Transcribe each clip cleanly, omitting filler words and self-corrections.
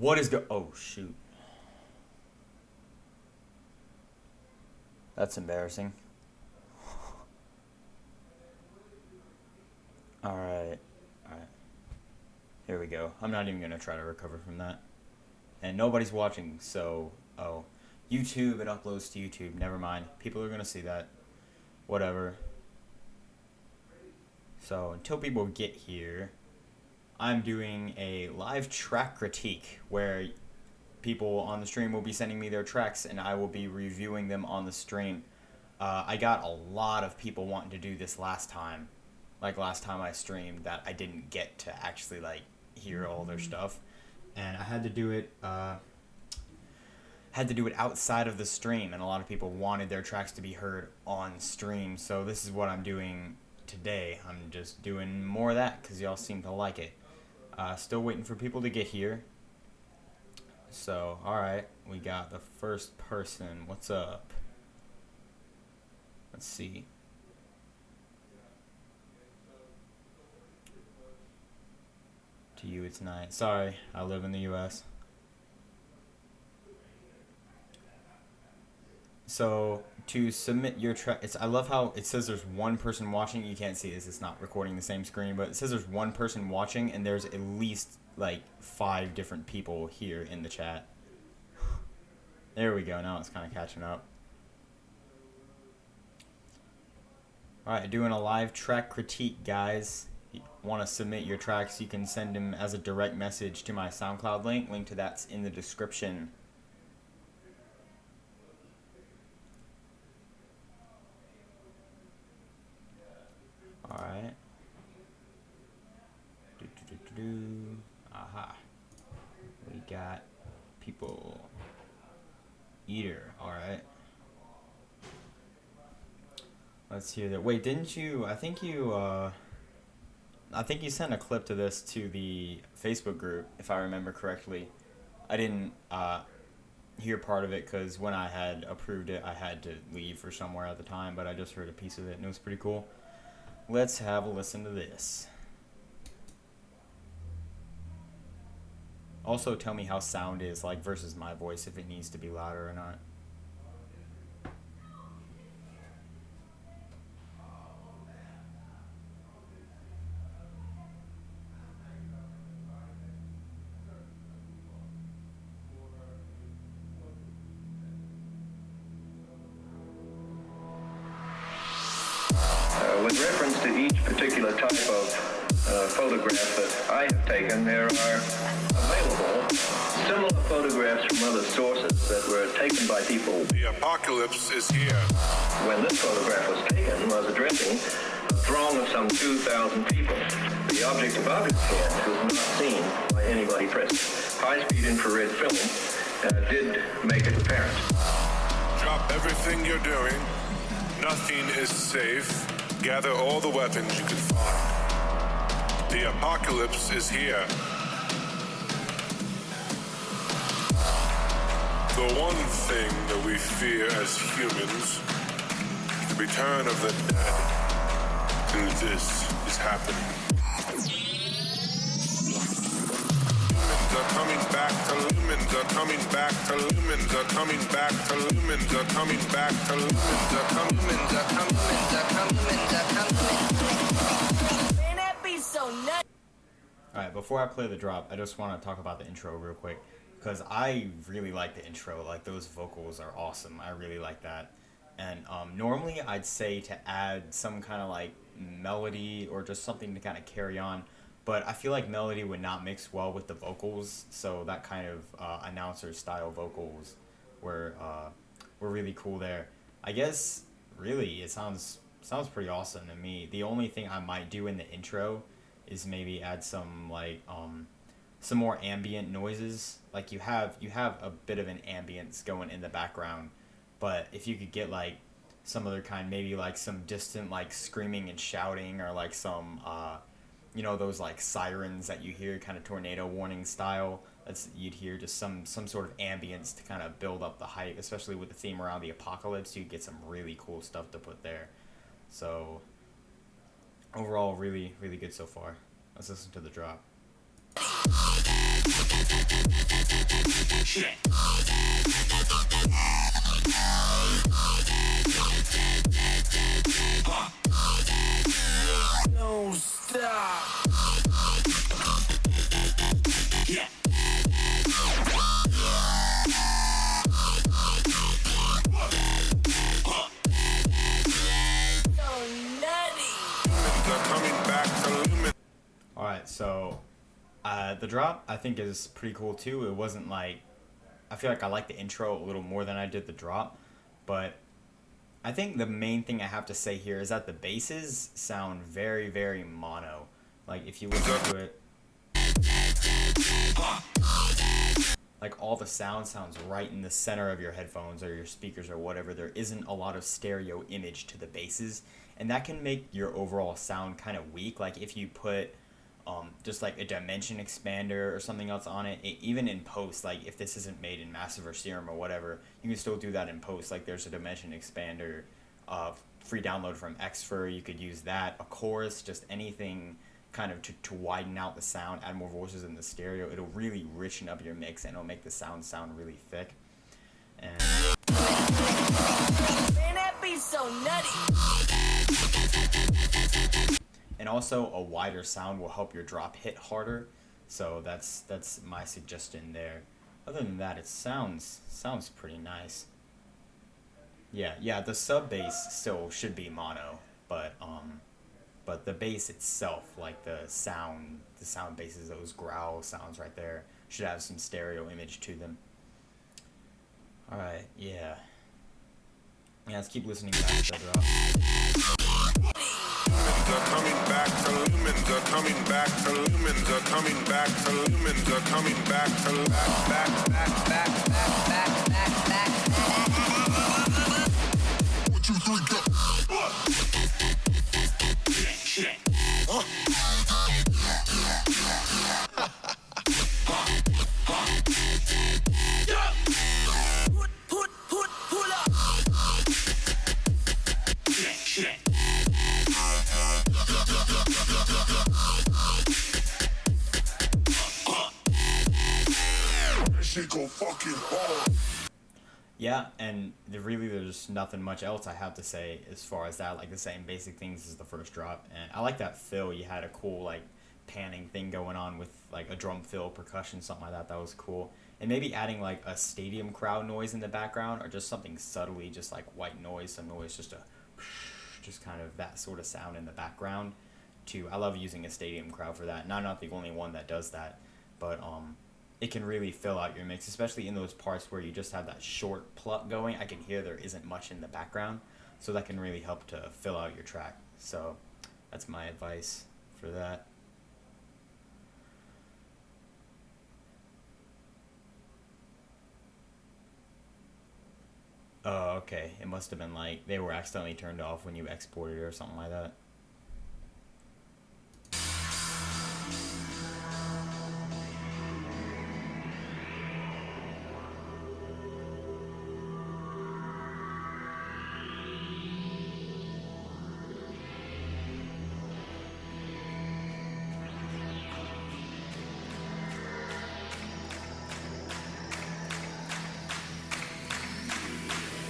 What is oh shoot. That's embarrassing. Alright. Alright. Here we go. I'm not even gonna try to recover from that. And nobody's watching, so oh. YouTube, it uploads to YouTube. Never mind. People are gonna see that. Whatever. So until people get here, I'm doing a live track critique where people on the stream will be sending me their tracks and I will be reviewing them on the stream. I got a lot of people wanting to do this last time. Like last time I streamed that I didn't get to actually like hear all their stuff. And I had to do it outside of the stream, and a lot of people wanted their tracks to be heard on stream. So this is what I'm doing today. I'm just doing more of that because y'all seem to like it. Still waiting for people to get here. So, alright, we got the first person. What's up? Let's see. To you, it's night. Sorry, I live in the US. So, to submit your track, I love how it says there's one person watching. You can't see this, it's not recording the same screen, but it says there's one person watching, and there's at least like 5 different people here in the chat. There we go, now it's kind of catching up. Alright, doing a live track critique, guys. If you want to submit your tracks, you can send them as a direct message to my SoundCloud link. Link to that's in the description. Alright. Aha. We got people. Eater. Alright. Let's hear that. Wait, didn't you? I think you sent a clip to this to the Facebook group, if I remember correctly. I didn't hear part of it because when I had approved it, I had to leave for somewhere at the time, but I just heard a piece of it and it was pretty cool. Let's have a listen to this. Also, tell me how sound is like versus my voice, if it needs to be louder or not. With reference to each particular type of photograph that I have taken, there are available similar photographs from other sources that were taken by people. The apocalypse is here. When this photograph was taken, was addressing a throng of some 2,000 people. The object above its head was not seen by anybody present. High-speed infrared film did make it apparent. Drop everything you're doing. Nothing is safe. Gather all the weapons you can find. The apocalypse is here. The one thing that we fear as humans is the return of the dead. And this is happening. Humans are coming back to lumens are coming back to lumens are coming back to lumens are coming back to lumens are coming Man, that beat's so nuts. Alright, before I play the drop, I just want to talk about the intro real quick, because I really like the intro. Like, those vocals are awesome. I really like that. And normally I'd say to add some kind of like melody or just something to kind of carry on, but I feel like melody would not mix well with the vocals, so that kind of announcer style vocals were really cool there. I guess really it sounds pretty awesome to me. The only thing I might do in the intro is maybe add some like some more ambient noises. Like you have a bit of an ambience going in the background, but if you could get like some other kind, maybe like some distant like screaming and shouting, or like some you know, those like sirens that you hear, kind of tornado warning style. You'd hear just some sort of ambience to kind of build up the hype, especially with the theme around the apocalypse. You get some really cool stuff to put there. So overall, really, really good so far. Let's listen to the drop. Don't stop. Yeah. Alright, so the drop I think is pretty cool too. It wasn't like, I feel like I like the intro a little more than I did the drop, but I think the main thing I have to say here is that the basses sound very, very mono. Like if you listen to it, like all the sound sounds right in the center of your headphones or your speakers or whatever. There isn't a lot of stereo image to the basses, and that can make your overall sound kind of weak. Like if you put just like a dimension expander or something else on it, even in post, like if this isn't made in Massive or Serum or whatever, you can still do that in post. Like there's a dimension expander, free download from Xfer, you could use that, a chorus, just anything kind of to widen out the sound, add more voices in the stereo. It'll really richen up your mix and it'll make the sound really thick. And Man, that beat's so nutty. And also a wider sound will help your drop hit harder. So that's my suggestion there. Other than that, it sounds pretty nice. Yeah, the sub bass still should be mono, but the bass itself, like the sound basses, those growl sounds right there, should have some stereo image to them. Alright, yeah. Let's keep listening back to the drop. Lumens are coming back to lumens are coming back to lumens are coming back to lumens are coming back to back. 1, 2, 3, go. Pull up. Shit go fucking hard. Yeah, and there's nothing much else I have to say as far as that, like the same basic things as the first drop. And I like that fill. You had a cool like panning thing going on with like a drum fill, percussion, something like that. That was cool. And maybe adding like a stadium crowd noise in the background, or just something subtly, just like white noise, some noise, just kind of that sort of sound in the background too. I love using a stadium crowd for that. And I'm not the only one that does that, but it can really fill out your mix, especially in those parts where you just have that short pluck going. I can hear there isn't much in the background, so that can really help to fill out your track. So that's my advice for that. Oh, okay. It must have been like they were accidentally turned off when you exported it or something like that.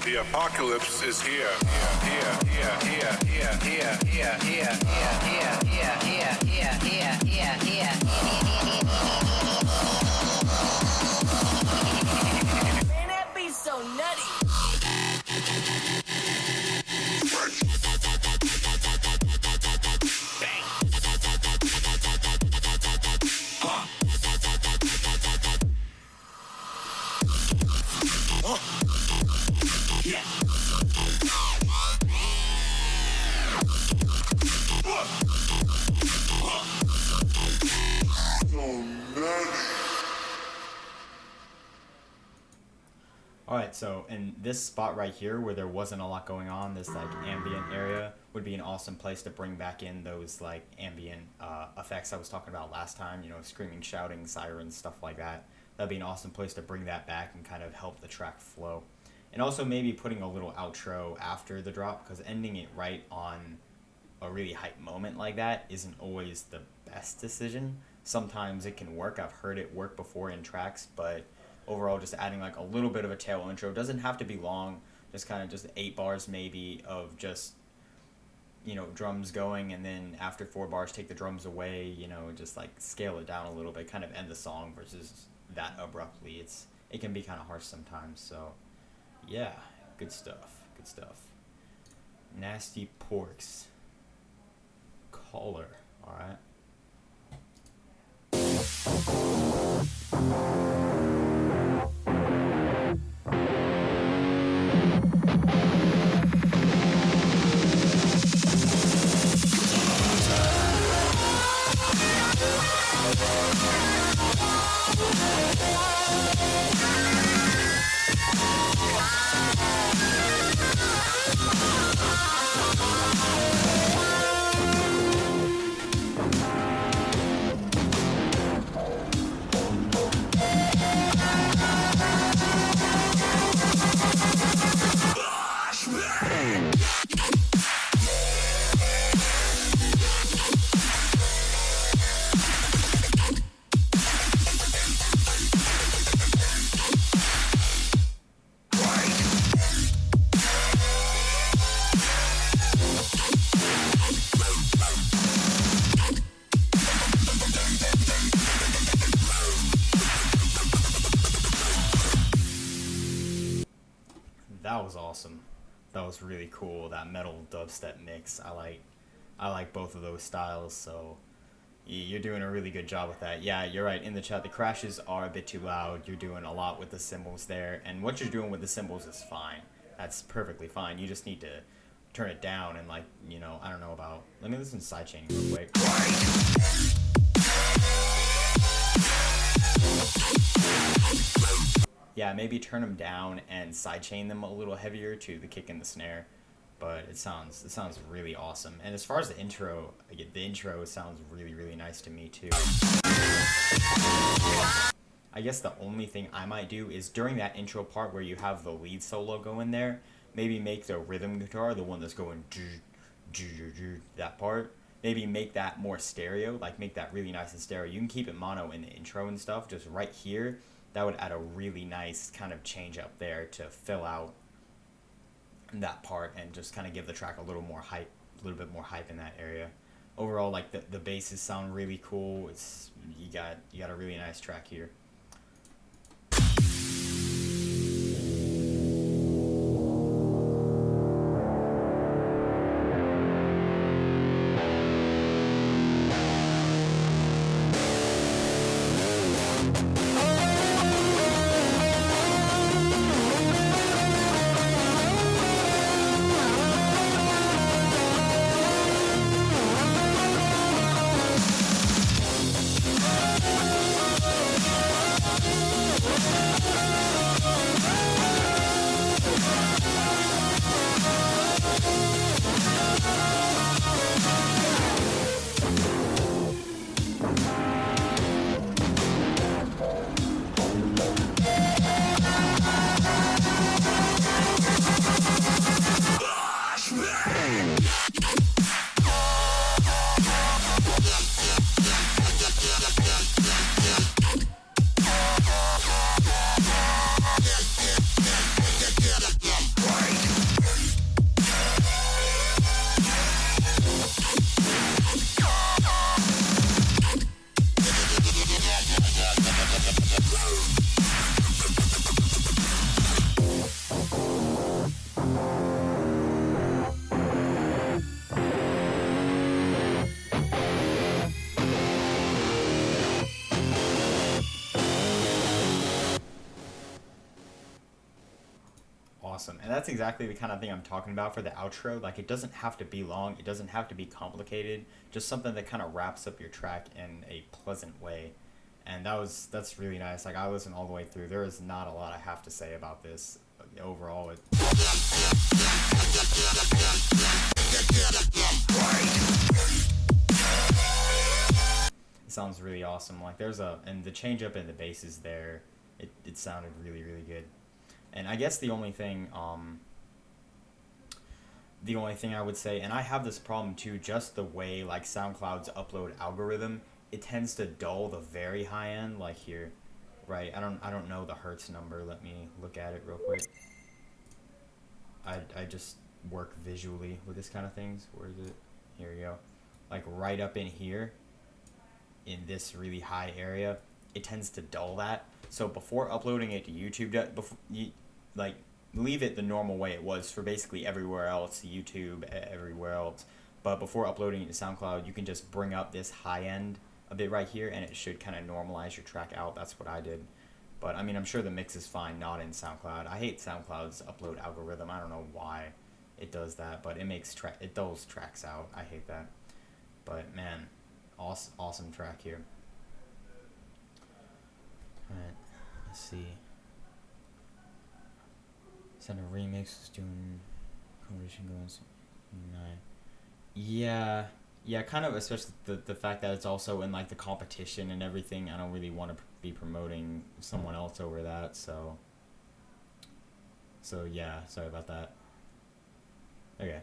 The apocalypse is here. Man, that beat's so nutty. Alright, so in this spot right here where there wasn't a lot going on, this like ambient area would be an awesome place to bring back in those like ambient effects I was talking about last time, you know, screaming, shouting, sirens, stuff like that. That'd be an awesome place to bring that back and kind of help the track flow. And also maybe putting a little outro after the drop, because ending it right on a really hype moment like that isn't always the best decision. sometimes it can work. I've heard it work before in tracks, but overall just adding like a little bit of a tail intro. Doesn't have to be long, just kind of just 8 bars maybe of just, you know, drums going, and then after 4 bars take the drums away, you know, just like scale it down a little bit, kind of end the song versus that abruptly. It can be kind of harsh sometimes. So yeah, good stuff, good stuff. Nasty Porks Caller. All right. That was awesome. That was really cool. That metal dubstep mix. I like both of those styles. So you're doing a really good job with that. Yeah, you're right. In the chat, the crashes are a bit too loud. You're doing a lot with the cymbals there, and what you're doing with the cymbals is fine. That's perfectly fine. You just need to turn it down and, like, you know, I don't know about. Let me listen to sidechaining real quick. Yeah, maybe turn them down and sidechain them a little heavier to the kick and the snare, but it sounds really awesome. And as far as the intro sounds really nice to me too. I guess the only thing I might do is during that intro part where you have the lead solo going there, maybe make the rhythm guitar, the one that's going that part, maybe make that more stereo, like make that really nice in stereo. You can keep it mono in the intro and stuff, just right here. That would add a really nice kind of change up there to fill out that part and just kind of give the track a little more hype, a little bit more hype in that area. Overall, like the basses sound really cool. You got a really nice track here. Awesome. And that's exactly the kind of thing I'm talking about for the outro. Like, it doesn't have to be long, it doesn't have to be complicated, just something that kind of wraps up your track in a pleasant way. And that's really nice. Like, I listened all the way through. There is not a lot I have to say about this. Overall, it sounds really awesome. Like, and the change up in the basses there, it sounded really good. And I guess the only thing I would say, and I have this problem too, just the way like SoundCloud's upload algorithm it tends to dull the very high end, like here, right? I don't know the hertz number. Let me look at it real quick. I just work visually with this kind of things. Where is it? Here we go. Like right up in here, in this really high area, it tends to dull that. So before uploading it to YouTube, before you like leave it the normal way it was for basically everywhere else, YouTube, everywhere else. But before uploading it to SoundCloud, you can just bring up this high end a bit right here, and it should kind of normalize your track out. That's what I did. But I mean, I'm sure the mix is fine, not in SoundCloud. I hate SoundCloud's upload algorithm. I don't know why it does that, but it makes it dulls tracks out. I hate that. But man, awesome track here. All right, let's see. Send a remix was doing combination going 9. Yeah, kind of, especially the fact that it's also in like the competition and everything. I don't really want to be promoting someone else over that, so yeah, sorry about that. Okay.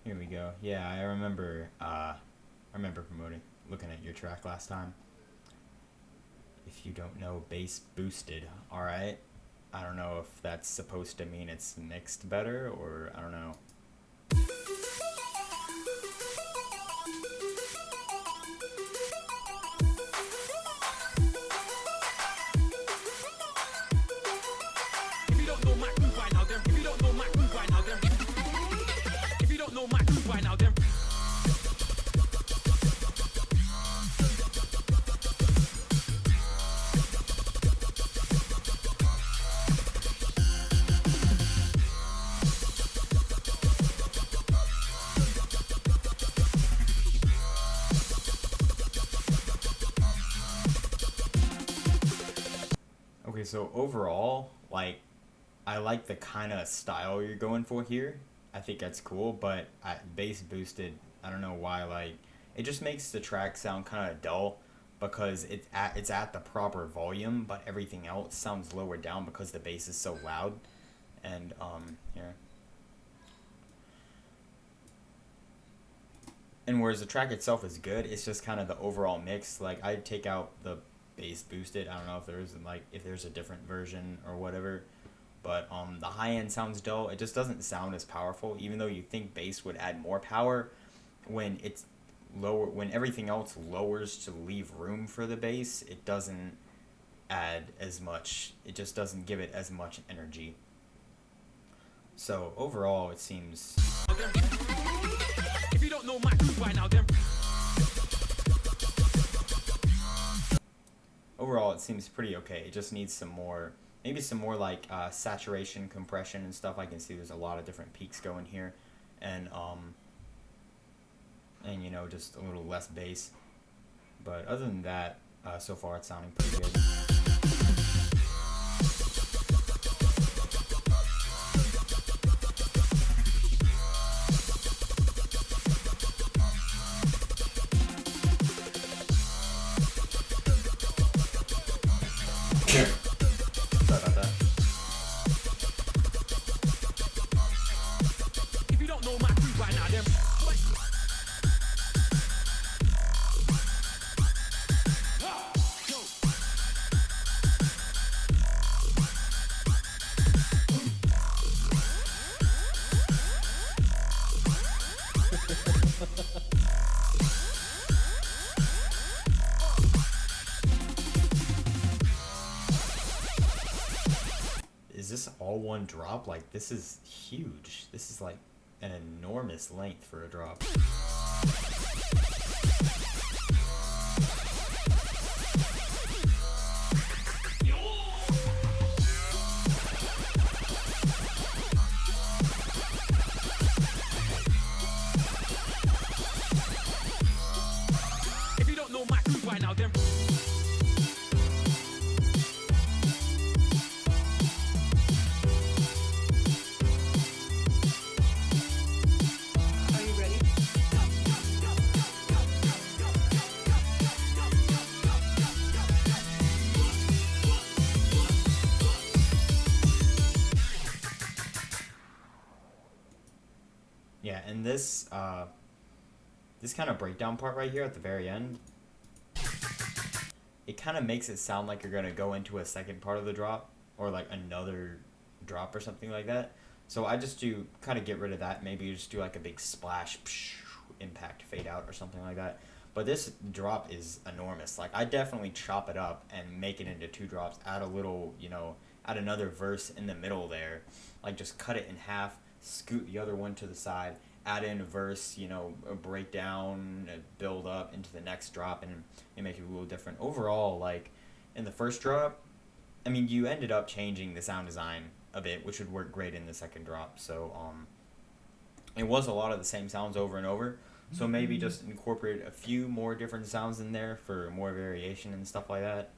Here we go. Yeah, I remember looking at your track last time. If you don't know, bass boosted. All right. I don't know if that's supposed to mean it's mixed better, or I don't know. If you don't know my groove right now, then if you don't know my groove right now, then if you don't know my groove right now, then Okay, so overall, like, I like the kind of style you're going for here. I think that's cool, but bass boosted, I don't know why, like, it just makes the track sound kind of dull because it's at the proper volume, but everything else sounds lower down because the bass is so loud. And here. And whereas the track itself is good, it's just kind of the overall mix. Like, I'd take out the bass boosted. I don't know if there's a different version or whatever, but the high end sounds dull. It just doesn't sound as powerful, even though you think bass would add more power. When it's lower, when everything else lowers to leave room for the bass, it doesn't add as much. It just doesn't give it as much energy. So overall, it seems. if you don't know my groove right now, then Overall, it seems pretty okay. It just needs some more, maybe some more like saturation, compression, and stuff. I can see there's a lot of different peaks going here, and you know, just a little less bass. But other than that, so far it's sounding pretty good. Sorry about that. if you don't know my groove right now, then Is this all one drop? Like, this is huge. This is like an enormous length for a drop. if you don't know my groove right now, then Are you ready? Yeah, and this kind of breakdown part right here at the very end, it kind of makes it sound like you're gonna go into a second part of the drop or like another drop or something like that. So I just do kind of get rid of that. Maybe you just do like a big splash, impact, fade out or something like that. But this drop is enormous. Like I definitely chop it up and make it into two drops. Add a little, add another verse in the middle there. Like just cut it in half, scoot the other one to the side, add in a verse, a breakdown, a build up into the next drop, and make it a little different. Overall, like in the first drop, I mean, you ended up changing the sound design a bit, which would work great in the second drop. So it was a lot of the same sounds over and over. So maybe just incorporate a few more different sounds in there for more variation and stuff like that.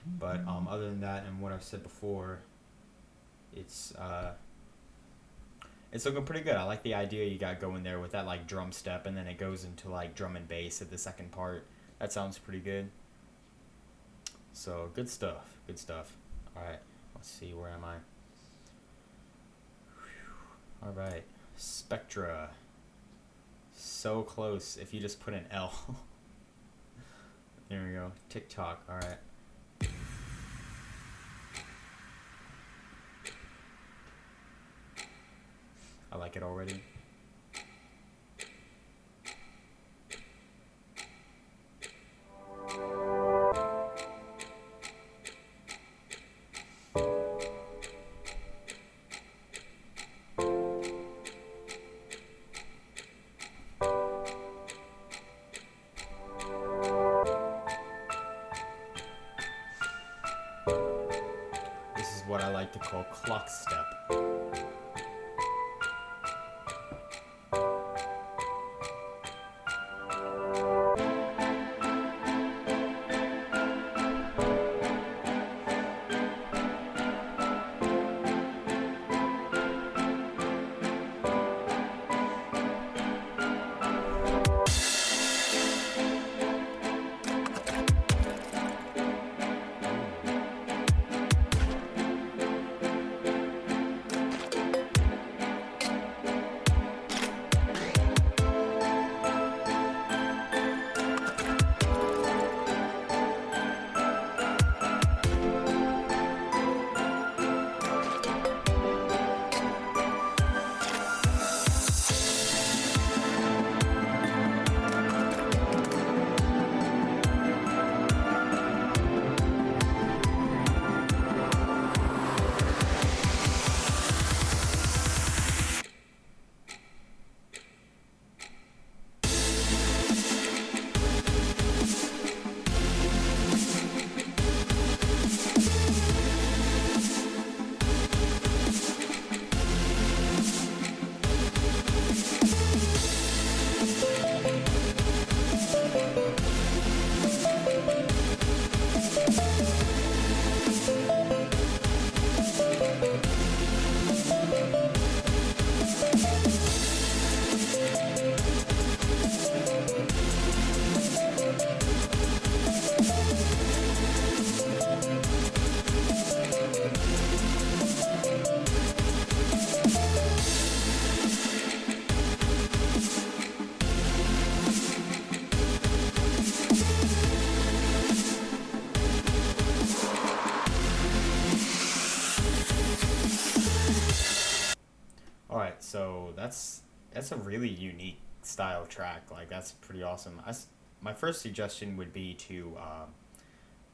But other than that, and what I've said before, it's looking pretty good. I like the idea you got going there with that like drum step, and then it goes into like drum and bass at the second part. That sounds pretty good. So good stuff. Good stuff. All right. Let's see. Where am I? All right. Spectra. So close if you just put an L. There we go. TikTok. All right. I like it already. This is what I like to call cluck step. Alright, so that's a really unique style track. Like that's pretty awesome. My first suggestion would be to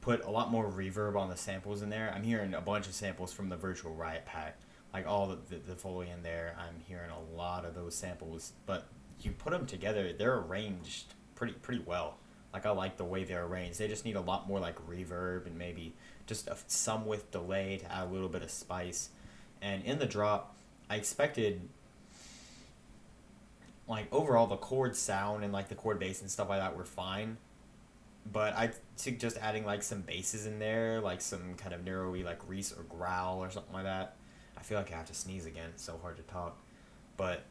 put a lot more reverb on the samples in there. I'm hearing a bunch of samples from the Virtual Riot pack, like all the Foley in there. I'm hearing a lot of those samples, but you put them together, they're arranged pretty well. Like I like the way they're arranged. They just need a lot more like reverb and maybe just some with delay to add a little bit of spice. And in the drop, I expected like overall the chord sound and like the chord bass and stuff like that were fine, but I suggest adding like some basses in there, like some kind of narrowy like Reese or growl or something like that. I feel like I have to sneeze again. It's so hard to talk, but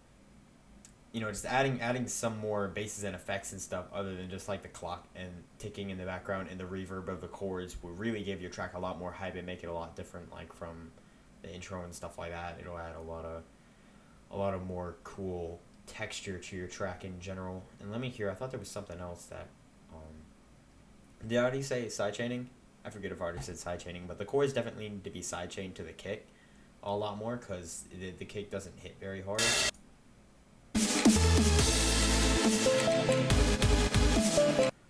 just adding some more basses and effects and stuff other than just like the clock and ticking in the background and the reverb of the chords will really give your track a lot more hype and make it a lot different, like from the intro and stuff like that. It'll add a lot of more cool texture to your track in general. And let me hear. I thought there was something else that. Did I already say sidechaining? I forget if I already said sidechaining, but the chords definitely need to be sidechained to the kick a lot more because the kick doesn't hit very hard.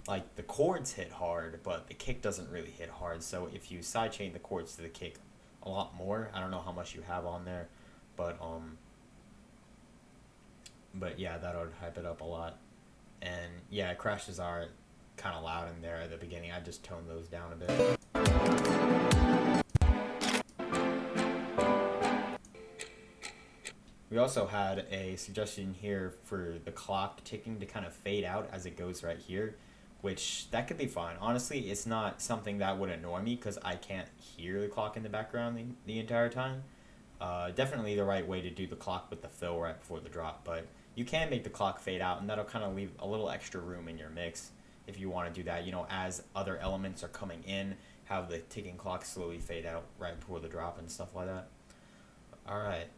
Like the chords hit hard, but the kick doesn't really hit hard. So if you sidechain the chords to the kick a lot more, I don't know how much you have on there, but yeah, that would hype it up a lot. And yeah, crashes are kind of loud in there at the beginning. I just toned those down a bit. We also had a suggestion here for the clock ticking to kind of fade out as it goes right here, which that could be fine. Honestly, it's not something that would annoy me because I can't hear the clock in the background the entire time. Definitely the right way to do the clock with the fill right before the drop, but you can make the clock fade out, and that'll kind of leave a little extra room in your mix if you want to do that. You know, as other elements are coming in, have the ticking clock slowly fade out right before the drop and stuff like that. All right.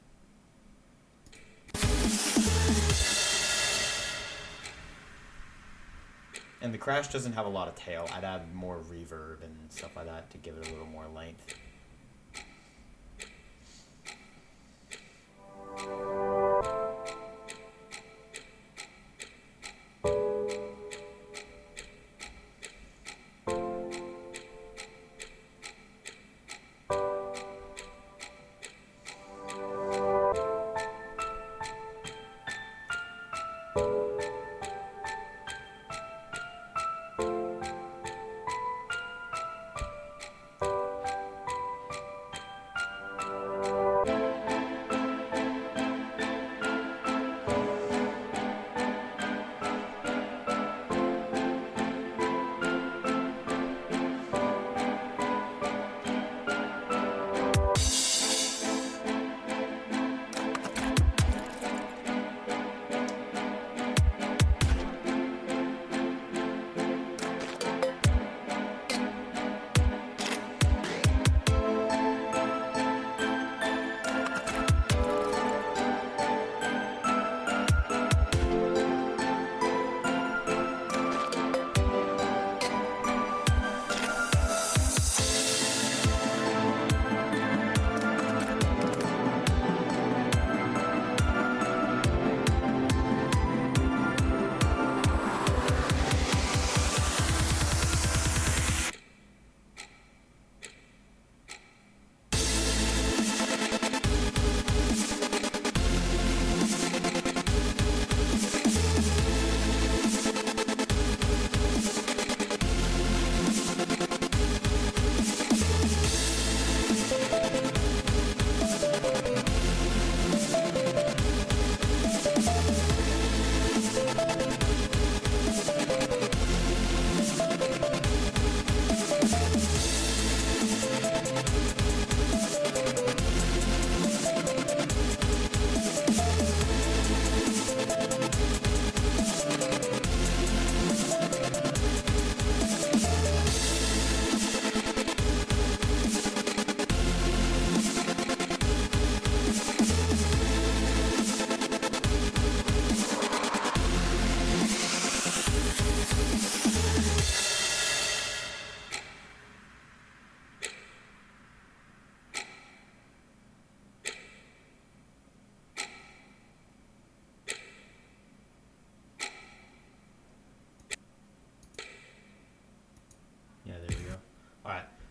And the crash doesn't have a lot of tail. I'd add more reverb and stuff like that to give it a little more length.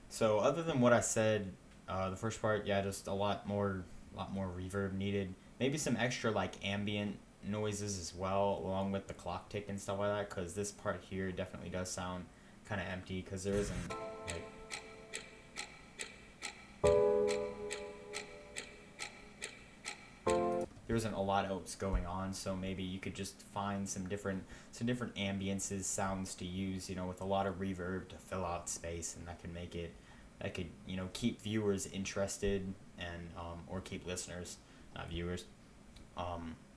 So other than what I said, the first part, yeah, just a lot more reverb needed. Maybe some extra like ambient noises as well, along with the clock tick and stuff like that. Because this part here definitely does sound kind of empty, because there isn't like. There isn't a lot else going on, so maybe you could just find some different ambiences, sounds to use, you know, with a lot of reverb to fill out space, and that could you know, keep viewers interested and or keep listeners, not viewers,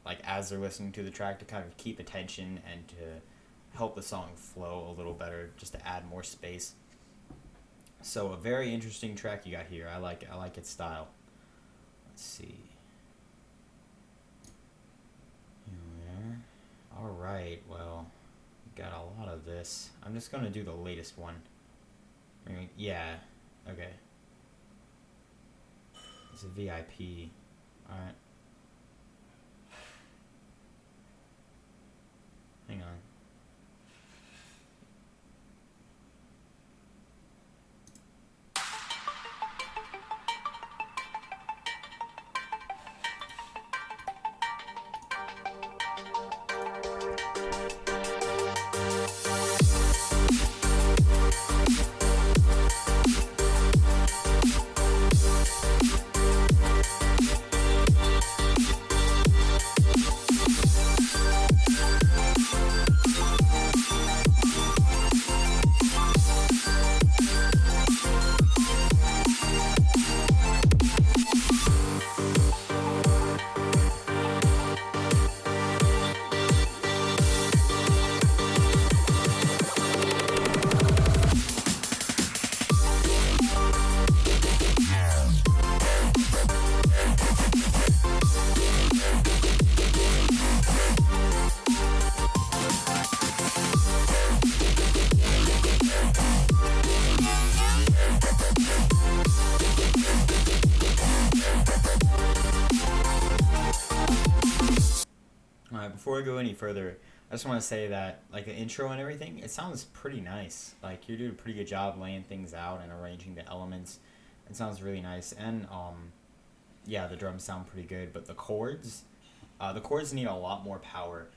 like as they're listening to the track, to kind of keep attention and to help the song flow a little better, just to add more space. So a very interesting track you got here. I like its style. Let's see. Alright, well, got a lot of this. I'm just gonna do the latest one. Yeah, okay. It's a VIP. Alright. Hang on. Before I go any further, I just want to say that, like, the intro and everything, it sounds pretty nice. Like, you're doing a pretty good job laying things out and arranging the elements. It sounds really nice. And, yeah, the drums sound pretty good. But the chords need a lot more power.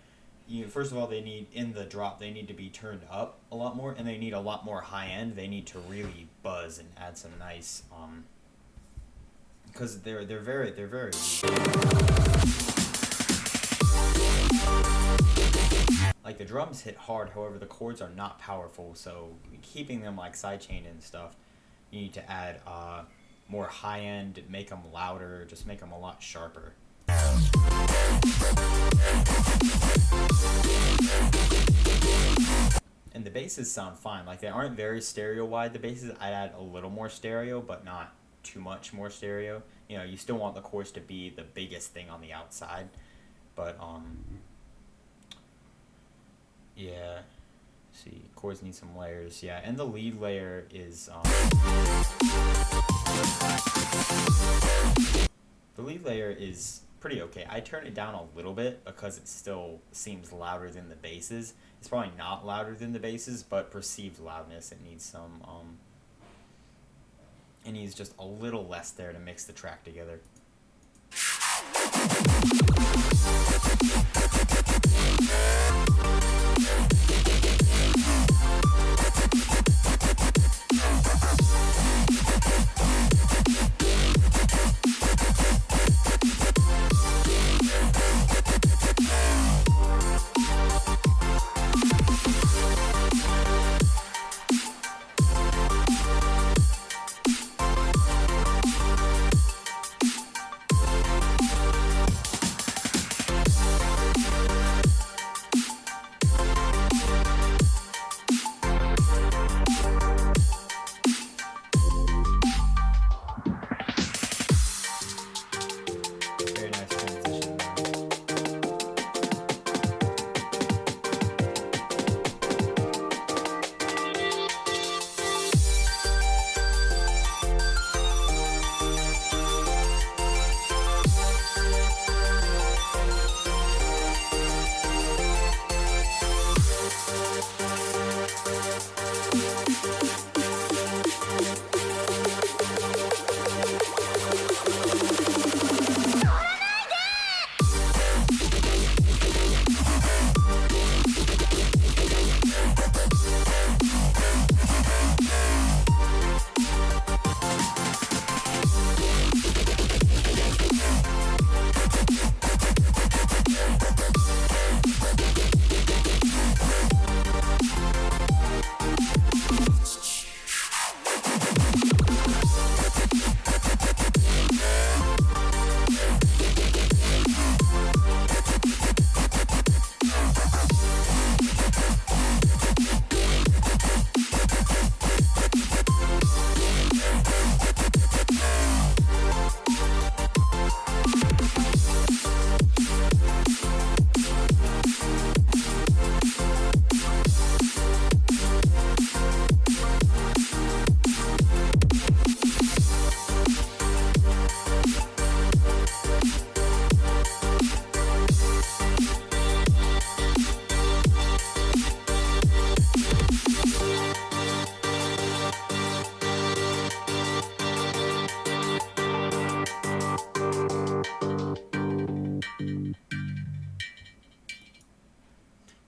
First of all, they need, in the drop, they need to be turned up a lot more. And they need a lot more high end. They need to really buzz and add some nice, because they're very like, the drums hit hard, however the chords are not powerful, so keeping them like sidechained and stuff, you need to add more high end, make them louder, just make them a lot sharper. And the basses sound fine, like, they aren't very stereo wide. The basses, I'd add a little more stereo, but not too much more stereo. You know, you still want the chorus to be the biggest thing on the outside, but yeah, see, chords need some layers. Yeah, and the lead layer is pretty okay. I turn it down a little bit because it still seems louder than the basses. It's probably not louder than the basses, but perceived loudness, it needs some it needs just a little less there to mix the track together.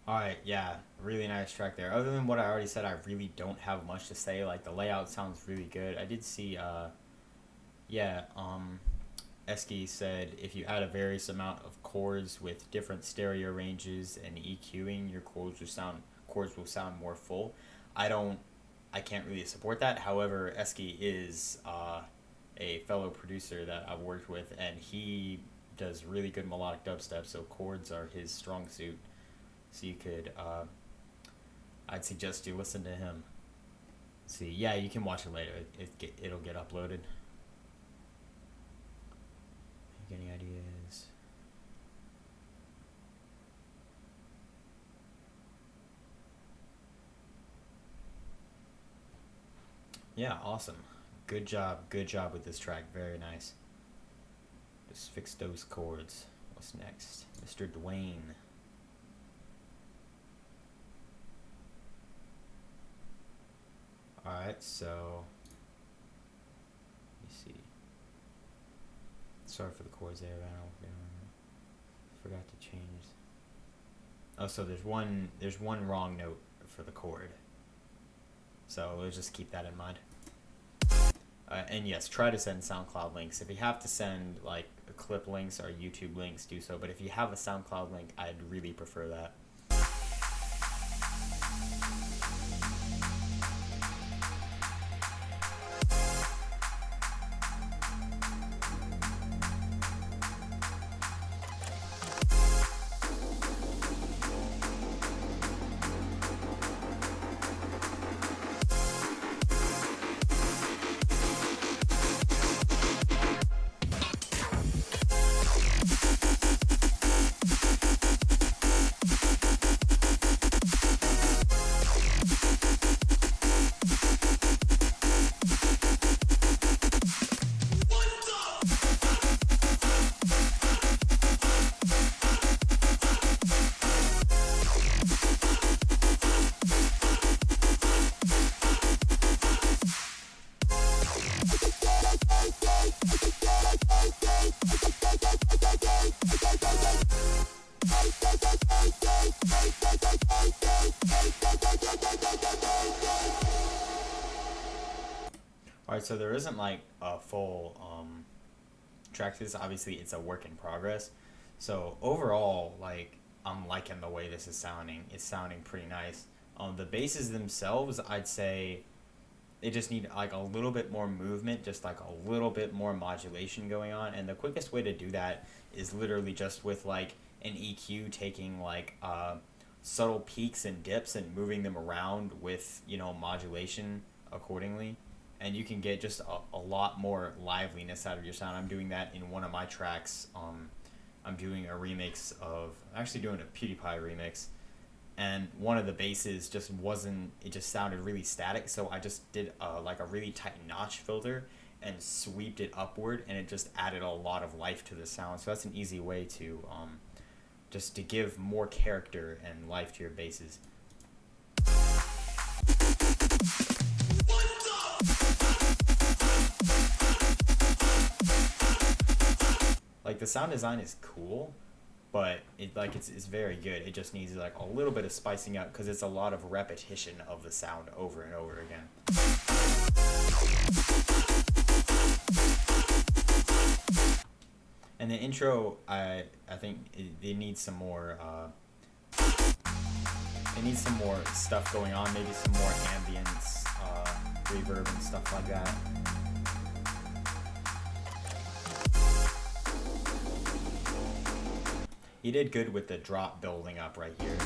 Alright, yeah, really nice track there. Other than what I already said, I really don't have much to say. Like, the layout sounds really good. I did see, yeah, Eski said if you add a various amount of chords with different stereo ranges and EQing, your chords will sound more full. I don't, I can't really support that. However, Eski is a fellow producer that I've worked with, and he does really good melodic dubstep. So chords are his strong suit. So you could, I'd suggest you listen to him. See, yeah, you can watch it later. It'll get uploaded. Any ideas? Yeah, awesome. Good job with this track. Very nice. Just fix those chords. What's next? Mr. Dwayne. Alright, so let me see. Sorry for the chords there, I forgot to change. Oh, so there's one wrong note for the chord. So let's just keep that in mind. And yes, try to send SoundCloud links. If you have to send like clip links or YouTube links, do so. But if you have a SoundCloud link, I'd really prefer that. Alright, so there isn't like a full track to this. Obviously, it's a work in progress. So overall, like, I'm liking the way this is sounding. It's sounding pretty nice. The basses themselves, I'd say they just need like a little bit more movement, just like a little bit more modulation going on. And the quickest way to do that is literally just with like an EQ taking like subtle peaks and dips and moving them around with, you know, modulation accordingly. And you can get just a lot more liveliness out of your sound. I'm doing that in one of my tracks. I'm doing a remix of, I'm actually doing a PewDiePie remix, and one of the basses just wasn't, it just sounded really static, so I just did like a really tight notch filter and sweeped it upward, and it just added a lot of life to the sound. So that's an easy way to just to give more character and life to your basses. Like, the sound design is cool, but it's very good. It just needs like a little bit of spicing up because it's a lot of repetition of the sound over and over again. And the intro, I think it needs some more. It needs some more stuff going on. Maybe some more ambience, reverb, and stuff like that. He did good with the drop building up right here.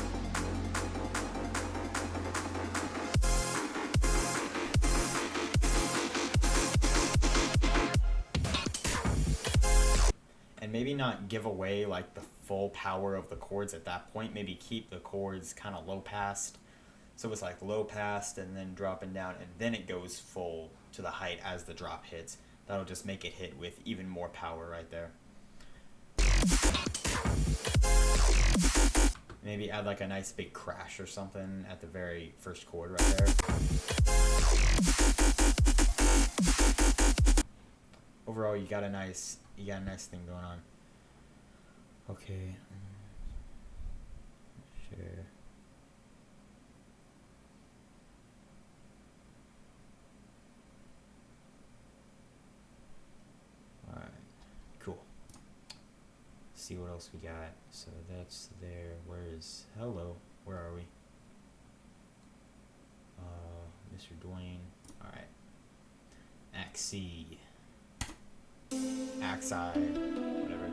And maybe not give away like the full power of the chords at that point. Maybe keep the chords kind of low passed. So it's like low passed and then dropping down, and then it goes full to the height as the drop hits. That'll just make it hit with even more power right there. Maybe add like a nice big crash or something at the very first chord right there. Overall, you got a nice thing going on. Okay. Sure. see what else we got. So that's there. Where is hello? Where are we? Mr. Dwayne. All right. Axie. Axi. Whatever.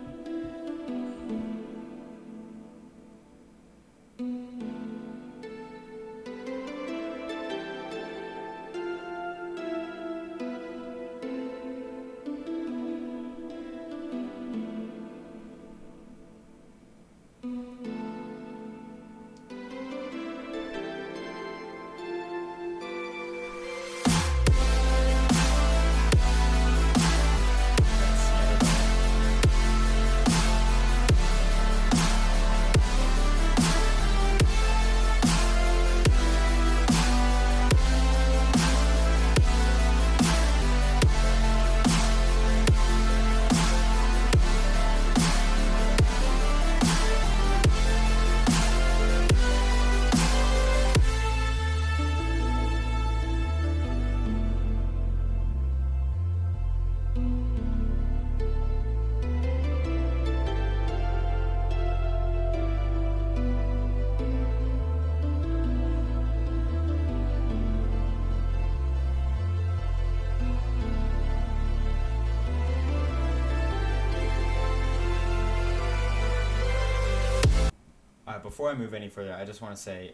Before I move any further, I just want to say,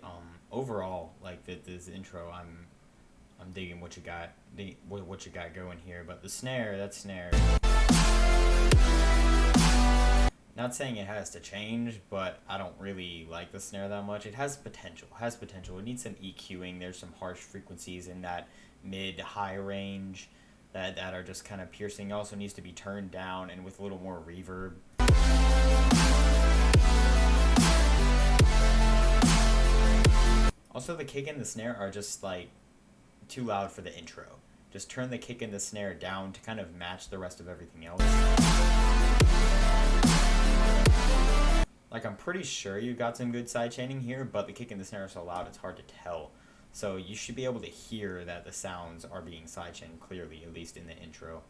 overall, like this intro, I'm digging what you got, what you got going here. But the snare, that snare. Not saying it has to change, but I don't really like the snare that much. It has potential. It needs some EQing. There's some harsh frequencies in that mid-high range that are just kind of piercing. It also needs to be turned down and with a little more reverb. Also, the kick and the snare are just like too loud for the intro. Just turn the kick and the snare down to kind of match the rest of everything else. Like, I'm pretty sure you got some good sidechaining here, but the kick and the snare are so loud it's hard to tell. So you should be able to hear that the sounds are being sidechained clearly, at least in the intro.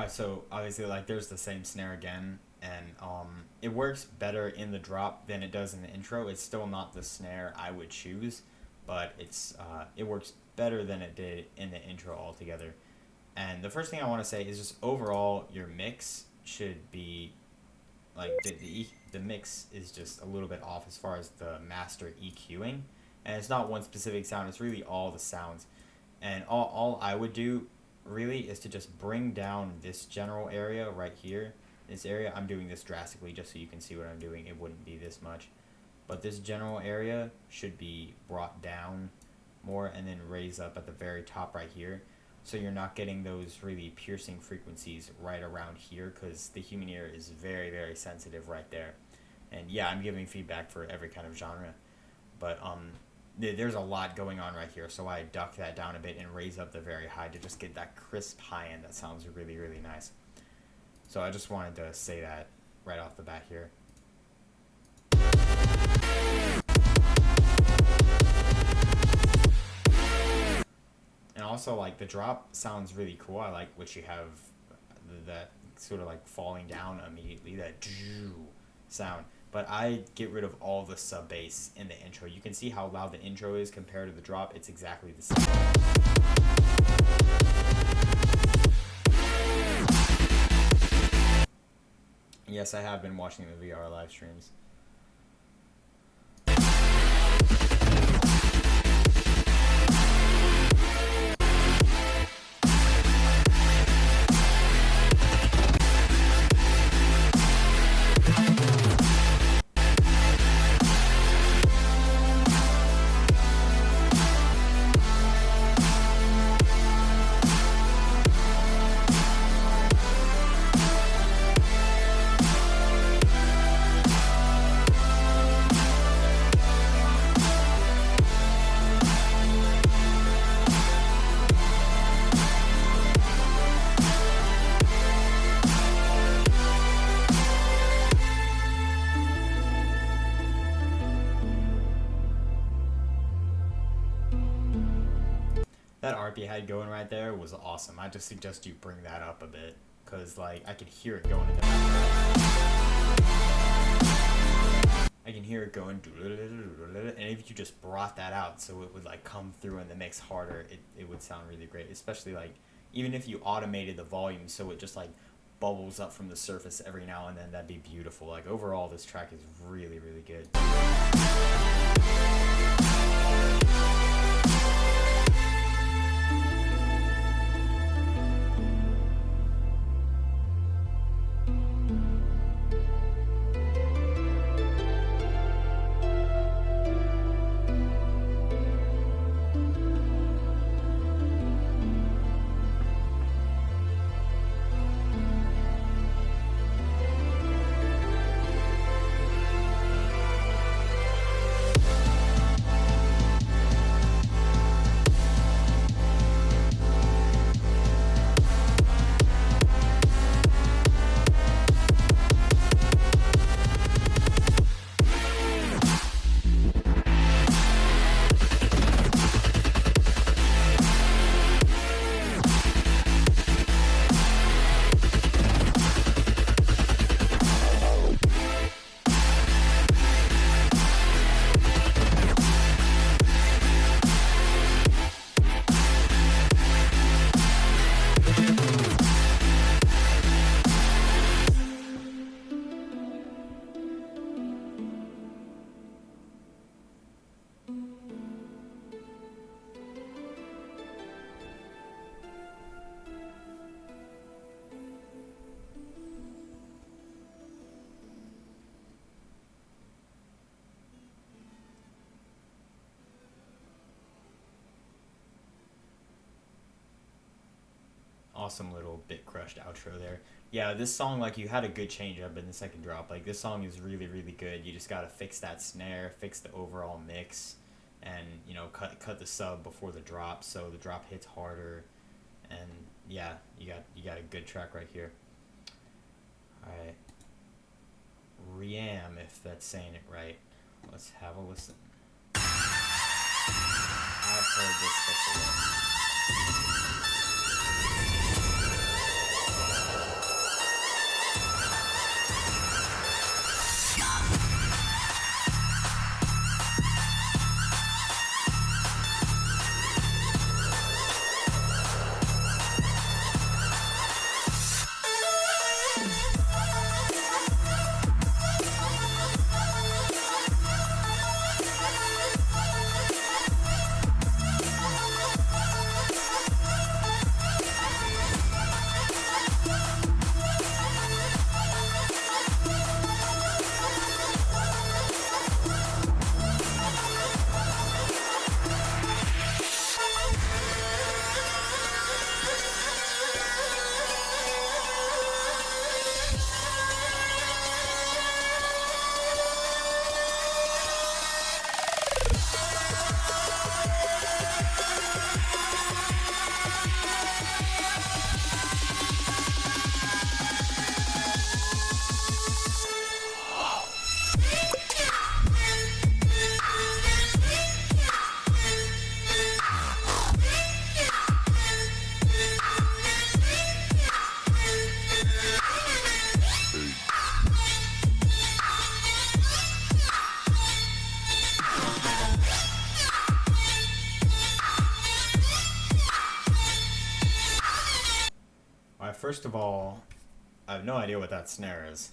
So obviously, like, there's the same snare again, and it works better in the drop than it does in the intro. It's still not the snare I would choose, but it works better than it did in the intro altogether. And the first thing I want to say is just overall, your mix should be like the mix is just a little bit off as far as the master EQing, and it's not one specific sound. It's really all the sounds, and all I would do really is to just bring down this general area right here. This area, I'm doing this drastically just so you can see what I'm doing. It wouldn't be this much, but this general area should be brought down more and then raise up at the very top right here, so you're not getting those really piercing frequencies right around here, because the human ear is very, very sensitive right there. And yeah, I'm giving feedback for every kind of genre, but there's a lot going on right here, so I duck that down a bit and raise up the very high to just get that crisp high end that sounds really, really nice. So I just wanted to say that right off the bat here. And also, like, the drop sounds really cool. I like what you have, that sort of like falling down immediately, that sound. But I get rid of all the sub bass in the intro. You can see how loud the intro is compared to the drop. It's exactly the same. Yes, I have been watching the VR live streams. That ARP you had going right there was awesome. I just suggest you bring that up a bit, cause like I could hear it going in the background. I can hear it going, and if you just brought that out so it would like come through in the mix harder, it would sound really great. Especially like even if you automated the volume so it just like bubbles up from the surface every now and then, that'd be beautiful. Like overall, this track is really, really good. Awesome little bit crushed outro there. Yeah, this song, like, you had a good change up in the second drop. Like, this song is really, really good. You just gotta fix that snare, fix the overall mix, and, you know, cut the sub before the drop so the drop hits harder. And yeah, you got a good track right here. Alright. Riam, if that's saying it right. Let's have a listen. I've heard this before. First of all, I have no idea what that snare is.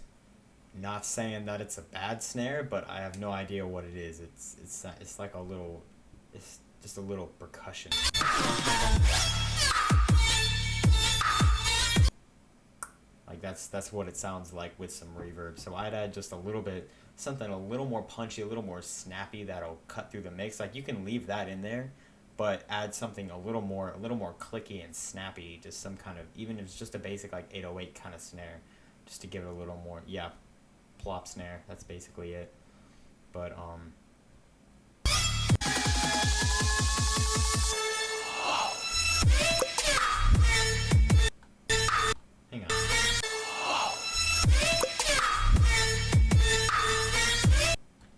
Not saying that it's a bad snare, but I have no idea what it is. It's like a little, it's just a little percussion. Like that's what it sounds like with some reverb. So I'd add just a little bit, something a little more punchy, a little more snappy that'll cut through the mix. Like you can leave that in there, but add something a little more clicky and snappy, just some kind of, even if it's just a basic like 808 kind of snare, just to give it a little more, yeah, plop snare, that's basically it. But hang on.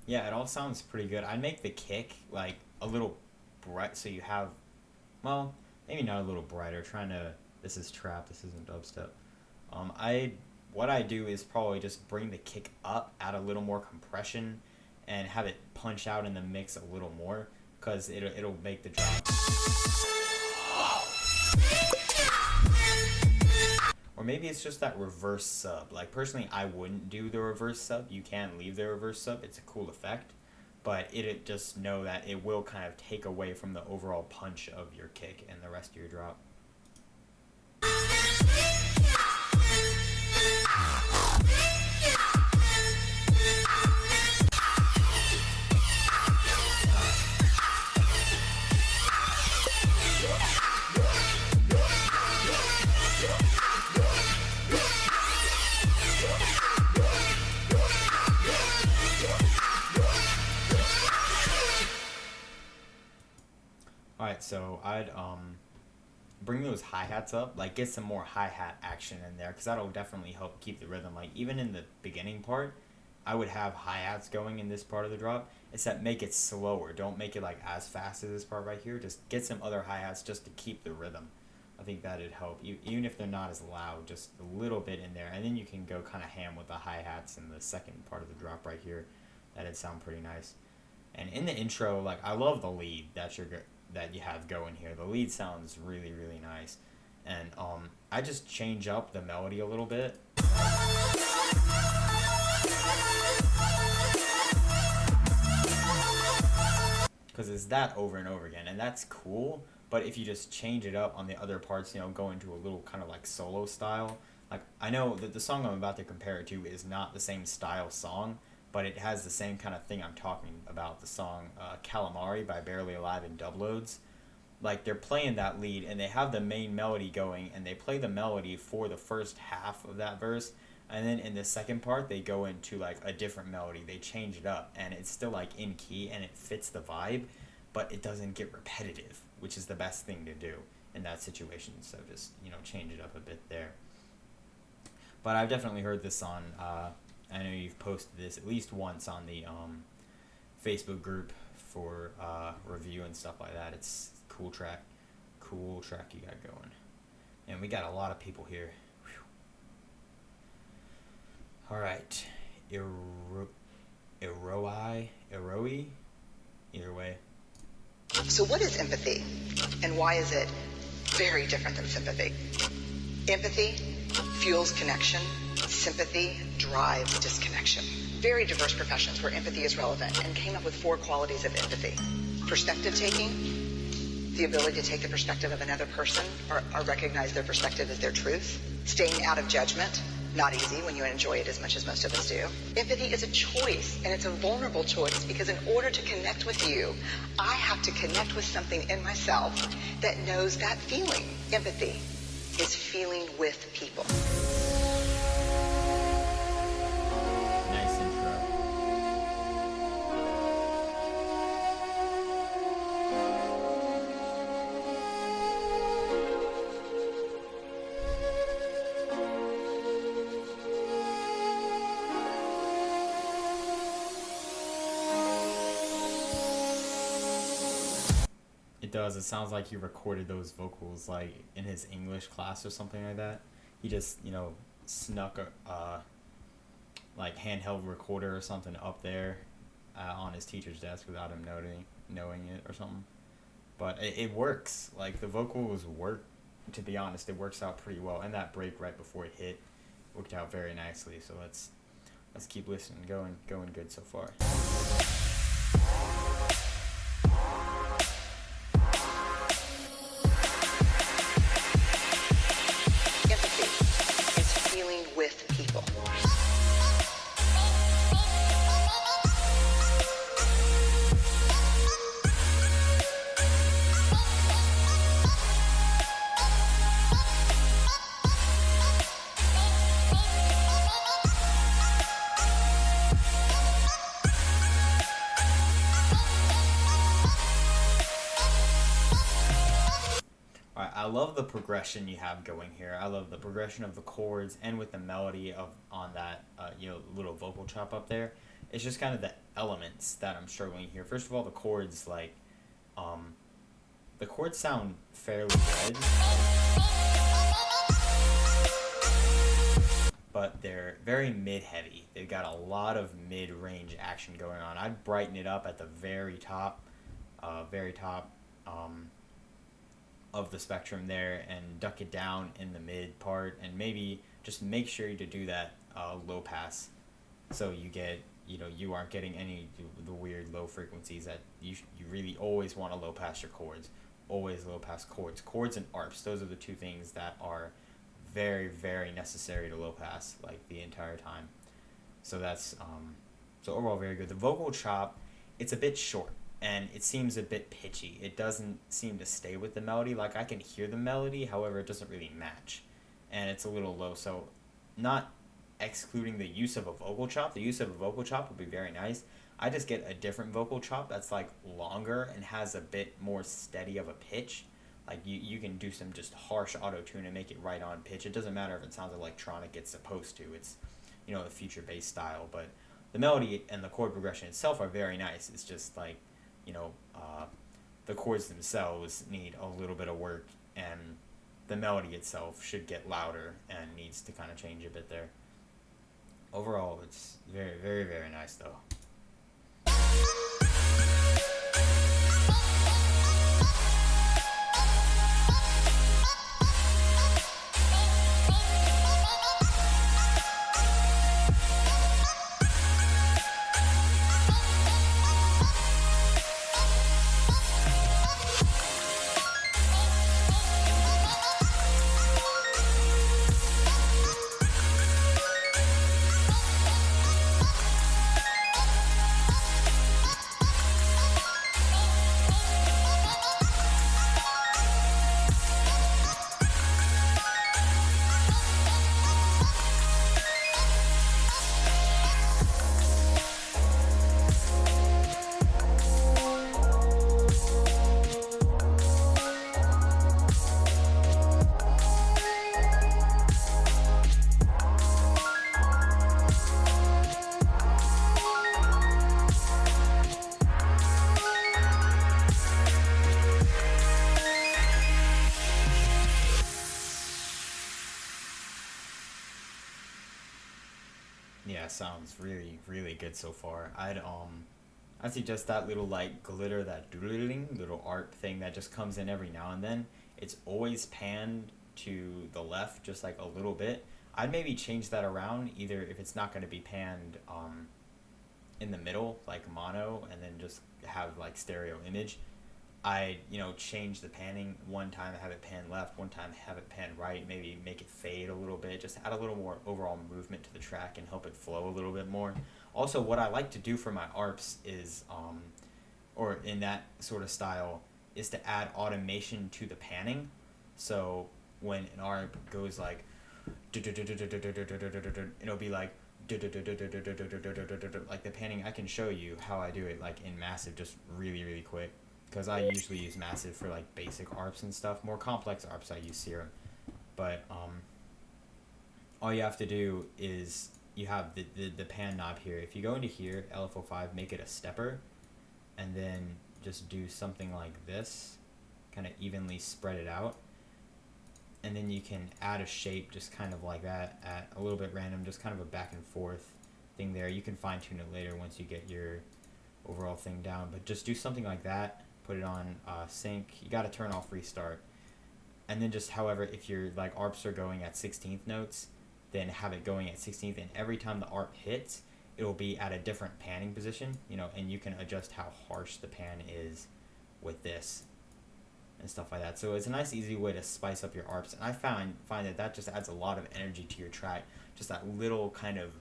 Yeah, it all sounds pretty good. I'd make the kick like a little bright, so you have, well, maybe not a little brighter. Trying to. This is trap. This isn't dubstep. I what I do is probably just bring the kick up, add a little more compression, and have it punch out in the mix a little more, cause it'll make the drop. Or maybe it's just that reverse sub. Like personally, I wouldn't do the reverse sub. You can leave the reverse sub. It's a cool effect, but it just know that it will kind of take away from the overall punch of your kick and the rest of your drop. Alright, so I'd bring those hi-hats up, like get some more hi-hat action in there, because that'll definitely help keep the rhythm. Like even in the beginning part, I would have hi-hats going in this part of the drop, except make it slower. Don't make it like as fast as this part right here. Just get some other hi-hats just to keep the rhythm. I think that'd help, even if they're not as loud, just a little bit in there, and then you can go kind of ham with the hi-hats in the second part of the drop right here. That'd sound pretty nice. And in the intro, like I love the lead that you have going here. The lead sounds really, really nice. And I just change up the melody a little bit. Because it's that over and over again, and that's cool. But if you just change it up on the other parts, you know, go into a little kind of like solo style. Like I know that the song I'm about to compare it to is not the same style song, but it has the same kind of thing I'm talking about. The song Calamari by Barely Alive and Dubloads. Like they're playing that lead and they have the main melody going, and they play the melody for the first half of that verse, and then in the second part they go into like a different melody. They change it up and it's still like in key and it fits the vibe, but it doesn't get repetitive, which is the best thing to do in that situation. So just, you know, change it up a bit there. But I've definitely heard this on I know you've posted this at least once on the Facebook group for review and stuff like that. It's cool track you got going, and we got a lot of people here. Whew. All right, Eroi, either way. So what is empathy, and why is it very different than sympathy? Empathy fuels connection. Sympathy drives disconnection. Very diverse professions where empathy is relevant and came up with 4 qualities of empathy. Perspective taking, the ability to take the perspective of another person or recognize their perspective as their truth. Staying out of judgment, not easy when you enjoy it as much as most of us do. Empathy is a choice, and it's a vulnerable choice, because in order to connect with you, I have to connect with something in myself that knows that feeling. Empathy is feeling with people. Nice intro. It does. It sounds like he recorded those vocals like in his English class or something like that. He just, you know, snuck a like handheld recorder or something up there on his teacher's desk without him knowing it or something. But it works. Like the vocals work. To be honest, it works out pretty well. And that break right before it hit worked out very nicely. So let's keep listening. Going good so far. Empathy is feeling with people. Alright, I love the progression you have going here. I love the progression of the chords and with the melody on that little vocal chop up there. It's just kind of the elements that I'm struggling here. First of all, the chords, like the chords sound fairly good, but they're very mid-heavy. They've got a lot of mid-range action going on. I'd brighten it up at the very top of the spectrum there, and duck it down in the mid part, and maybe just make sure to do that low pass, so you get, you aren't getting any the weird low frequencies that you really always want to low pass your chords. Always low pass chords and arps. Those are the two things that are very, very necessary to low pass, like, the entire time. So that's so overall very good. The vocal chop, it's a bit short and it seems a bit pitchy. It doesn't seem to stay with the melody. Like, I can hear the melody, however it doesn't really match, and it's a little low. So not excluding the use of a vocal chop, the use of a vocal chop would be very nice. I just get a different vocal chop that's like longer and has a bit more steady of a pitch. Like, you can do some just harsh auto tune and make it right on pitch. It doesn't matter if it sounds electronic, it's supposed to. It's, a future bass style, but the melody and the chord progression itself are very nice. It's just like, the chords themselves need a little bit of work, and the melody itself should get louder and needs to kind of change a bit there. Overall, it's very, very, very nice though. Yeah, sounds really, really good so far. I'd suggest that little like glitter, that doodling little art thing that just comes in every now and then. It's always panned to the left just like a little bit. I'd maybe change that around, either if it's not going to be panned in the middle like mono, and then just have like stereo image. I change the panning. One time have it pan left, one time have it pan right, maybe make it fade a little bit, just add a little more overall movement to the track and help it flow a little bit more. Also, what I like to do for my arps is, or in that sort of style, is to add automation to the panning. So when an arp goes like, it'll be like, like the panning. I can show you how I do it like in Massive, just really, really quick. Because I usually use Massive for like basic arps and stuff. More complex arps I use Serum. But all you have to do is you have the pan knob here. If you go into here, LFO5, make it a stepper, and then just do something like this, kind of evenly spread it out. And then you can add a shape just kind of like that, at a little bit random, just kind of a back and forth thing there. You can fine tune it later once you get your overall thing down, but just do something like that. Put it on sync. You got to turn off restart, and then just, however, if your like arps are going at 16th notes, then have it going at 16th, and every time the arp hits, it will be at a different panning position, and you can adjust how harsh the pan is with this and stuff like that. So it's a nice, easy way to spice up your arps, and I find that just adds a lot of energy to your track, just that little kind of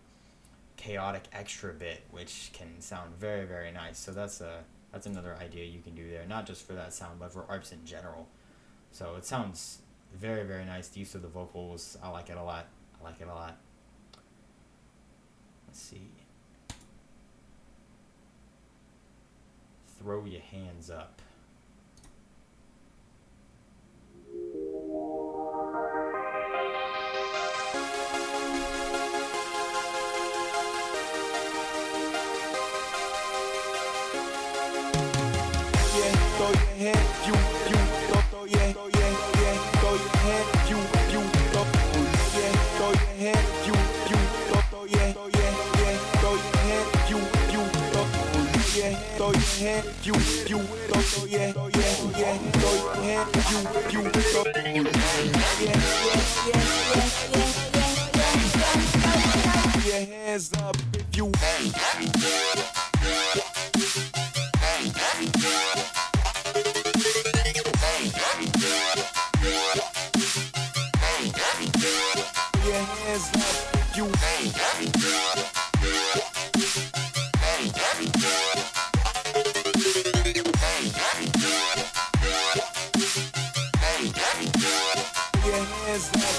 chaotic extra bit, which can sound very, very nice. So that's another idea you can do there, not just for that sound, but for arps in general. So it sounds very, very nice. The use of the vocals, I like it a lot. Let's see. Throw your hands up. Throw your hands, you throw your hand if you throw your hand, throw your hand if you throw your hands up if you your hands up if you your hands up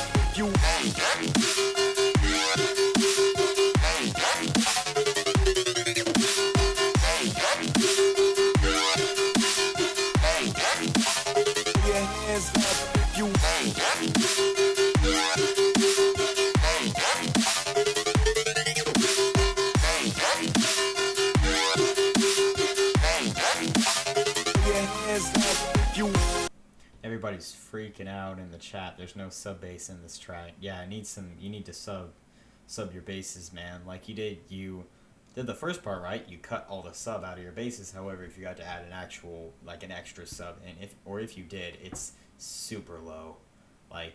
if you your hands up if you your hands up if you Everybody's freaking out in the chat. There's no sub bass in this track. Yeah, I need some. You need to sub your basses, man. Like you did the first part, right? You cut all the sub out of your basses. However, if you got to add an actual, like an extra sub, and if you did, it's super low. Like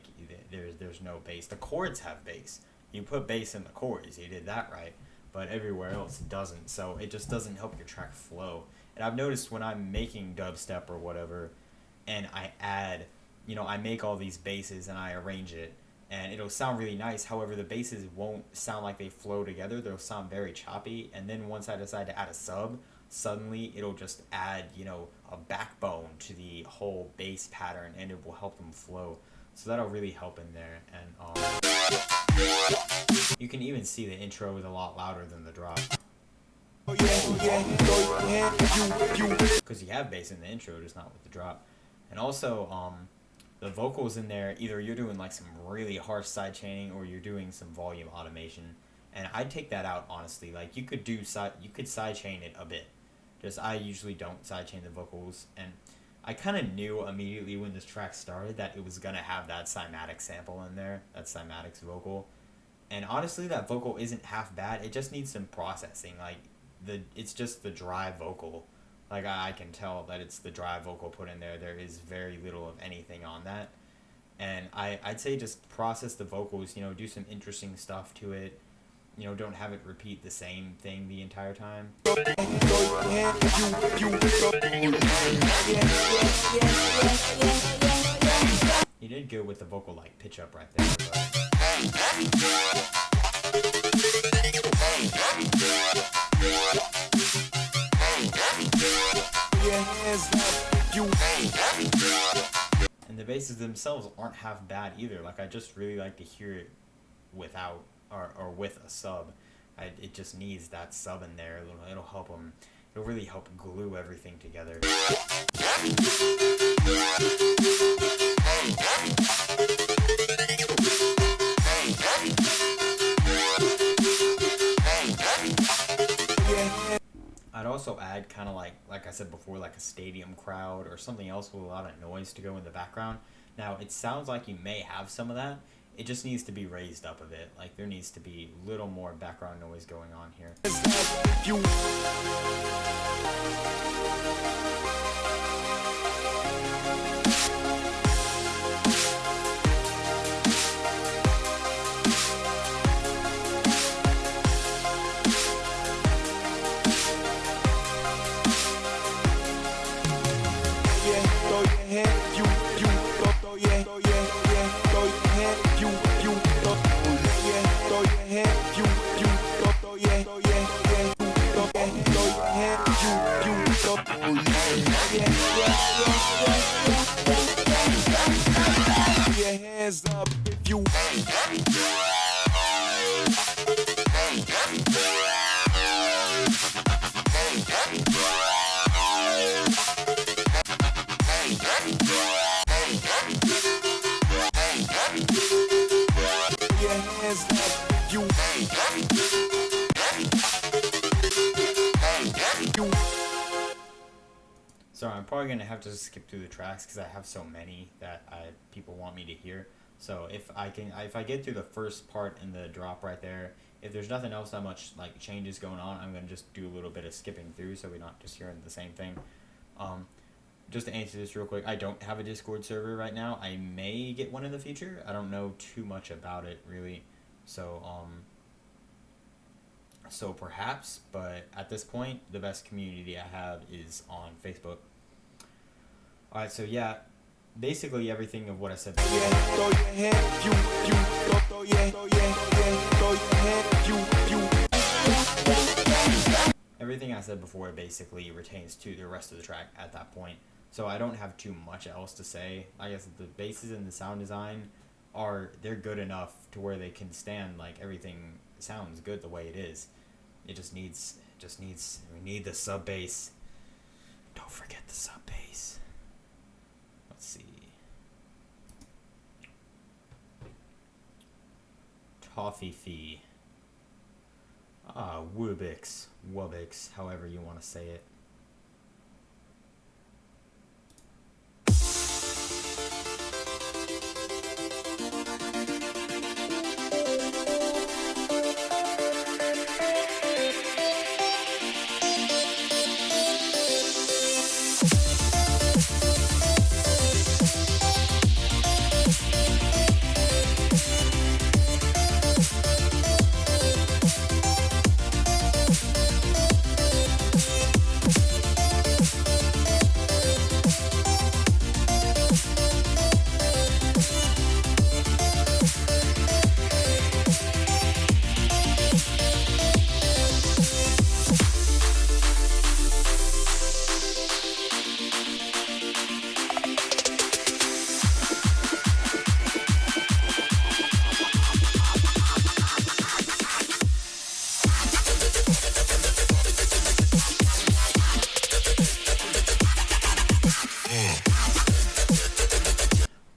there's no bass. The chords have bass. You put bass in the chords. You did that right. But everywhere else it doesn't. So it just doesn't help your track flow. And I've noticed when I'm making dubstep or whatever, and I add, I make all these basses and I arrange it, and it'll sound really nice. However, the basses won't sound like they flow together. They'll sound very choppy. And then once I decide to add a sub, suddenly it'll just add, a backbone to the whole bass pattern, and it will help them flow. So that'll really help in there. And you can even see the intro is a lot louder than the drop. Because you have bass in the intro, just not with the drop. And also, the vocals in there, either you're doing like some really harsh side chaining or you're doing some volume automation. And I'd take that out, honestly. Like you could side chain it a bit. Just I usually don't side chain the vocals, and I kind of knew immediately when this track started that it was gonna have that cymatic sample in there, that cymatics vocal. And honestly, that vocal isn't half bad. It just needs some processing. Like it's just the dry vocal. Like I can tell that it's the dry vocal put in there. There is very little of anything on that. And I'd say just process the vocals, do some interesting stuff to it. Don't have it repeat the same thing the entire time. You did good with the vocal like pitch up right there. And the basses themselves aren't half bad either. Like I just really like to hear it without or with a sub. It just needs that sub in there. It'll help them. It'll really help glue everything together. I'd also add kind of like I said before, like a stadium crowd or something else with a lot of noise to go in the background. Now, it sounds like you may have some of that. It just needs to be raised up a bit. Like there needs to be a little more background noise going on here. Hands up if you Sorry, I'm probably gonna have to skip through the tracks because I have so many that people want me to hear. So if I get through the first part in the drop right there, if there's nothing else that much like changes going on, I'm gonna just do a little bit of skipping through so we're not just hearing the same thing. Just to answer this real quick, I don't have a Discord server right now. I may get one in the future. I don't know too much about it really, so so perhaps. But at this point, the best community I have is on Facebook. All right, so yeah, basically everything of what I said before. Everything I said before basically retains to the rest of the track at that point. So I don't have too much else to say. I guess the basses and the sound design they're good enough to where they can stand, like everything sounds good the way it is. It just needs we need the sub bass. Don't forget the sub bass. Let's see. Toffee fee. Wubix, however you want to say it.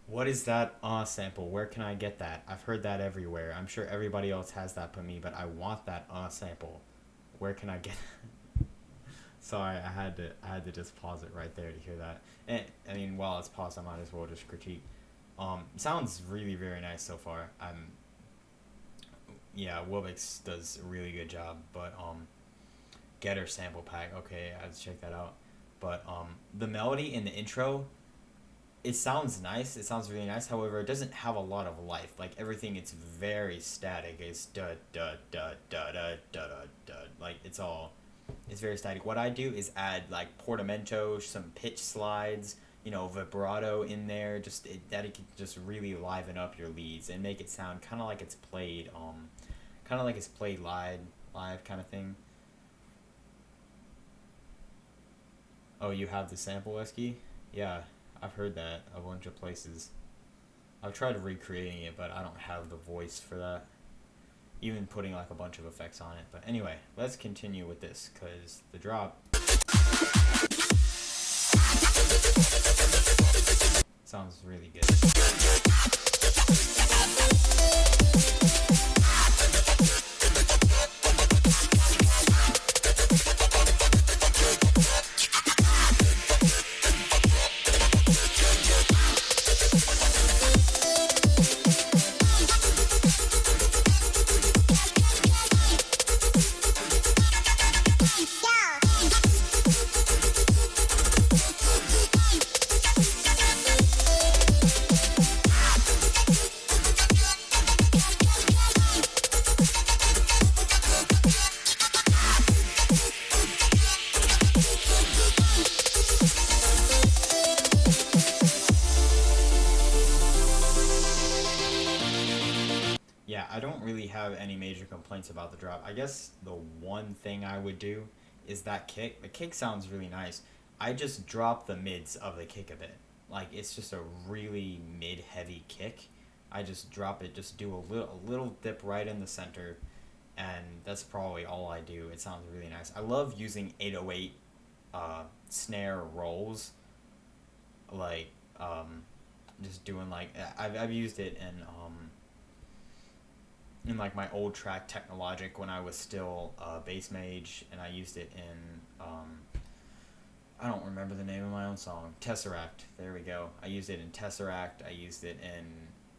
What is that sample? Where can I get that? I've heard that everywhere. I'm sure everybody else has that but me, but I want that sample. Where can I get it? Sorry, I had to just pause it right there to hear that. And I mean, while it's paused, I might as well just critique. Sounds really very nice so far. Yeah, Wubix does a really good job, but Getter sample pack. Okay, I have to check that out. But the melody in the intro, it sounds nice. It sounds really nice. However, it doesn't have a lot of life. Like everything, it's very static. It's da da da da da da da. Like it's very static. What I do is add like portamento, some pitch slides, vibrato in there. That it can just really liven up your leads and make it sound kind of like it's played, live kind of thing. Oh, you have the sample, Esky? Yeah. I've heard that a bunch of places. I've tried recreating it, but I don't have the voice for that. Even putting like a bunch of effects on it. But anyway, let's continue with this, because the drop sounds really good. Yeah, I don't really have any major complaints about the drop. I guess the one thing I would do is that kick. The kick sounds really nice. I just drop the mids of the kick a bit. Like it's just a really mid-heavy kick. I just drop it, just do a little dip right in the center, and that's probably all I do. It sounds really nice. I love using 808 snare rolls. Like just doing like I've used it in like my old track Technologic when I was still bass mage, and I used it in I don't remember the name of my own song. Tesseract. There we go. I used it in Tesseract. I used it in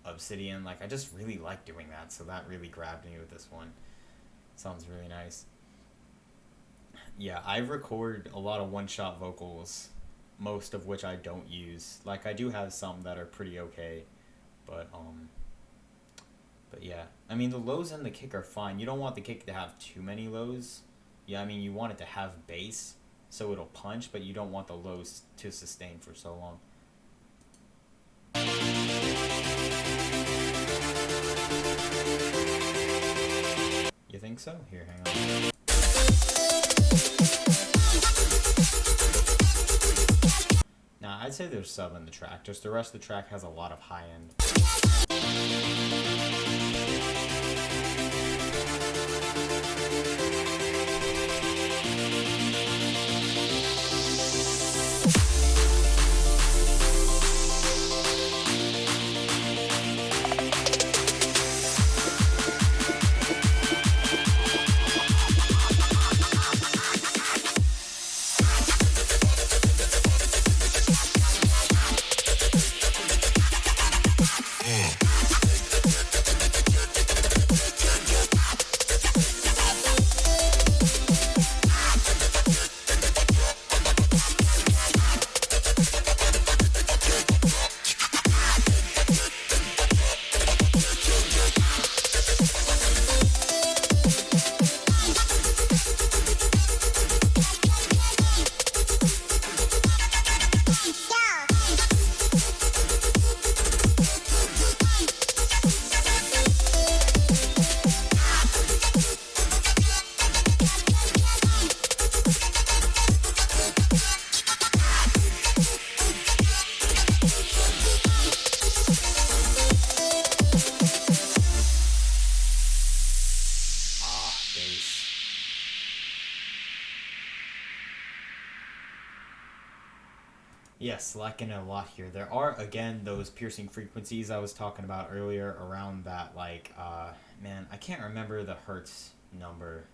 Obsidian. Like I just really like doing that, so that really grabbed me with this one. Sounds really nice. Yeah, I record a lot of one-shot vocals, most of which I don't use. Like, I do have some that are pretty okay, but yeah. I mean, the lows and the kick are fine. You don't want the kick to have too many lows. Yeah, I mean, you want it to have bass, so it'll punch, but you don't want the lows to sustain for so long. You think so? Here, hang on. Nah, I'd say there's sub in the track. Just the rest of the track has a lot of high end. Yes, liking it a lot here. There are, again, those piercing frequencies I was talking about earlier around that, like, man, I can't remember the hertz number.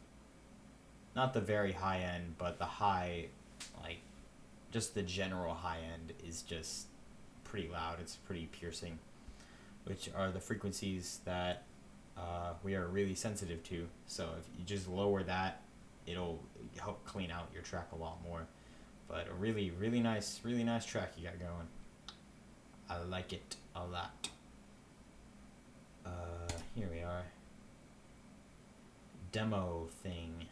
Not the very high end, but the high, like, just the general high end is just pretty loud. It's pretty piercing, which are the frequencies that we are really sensitive to. So if you just lower that, it'll help clean out your track a lot more. But a really, really nice track you got going. I like it a lot. Here we are. Demo thing.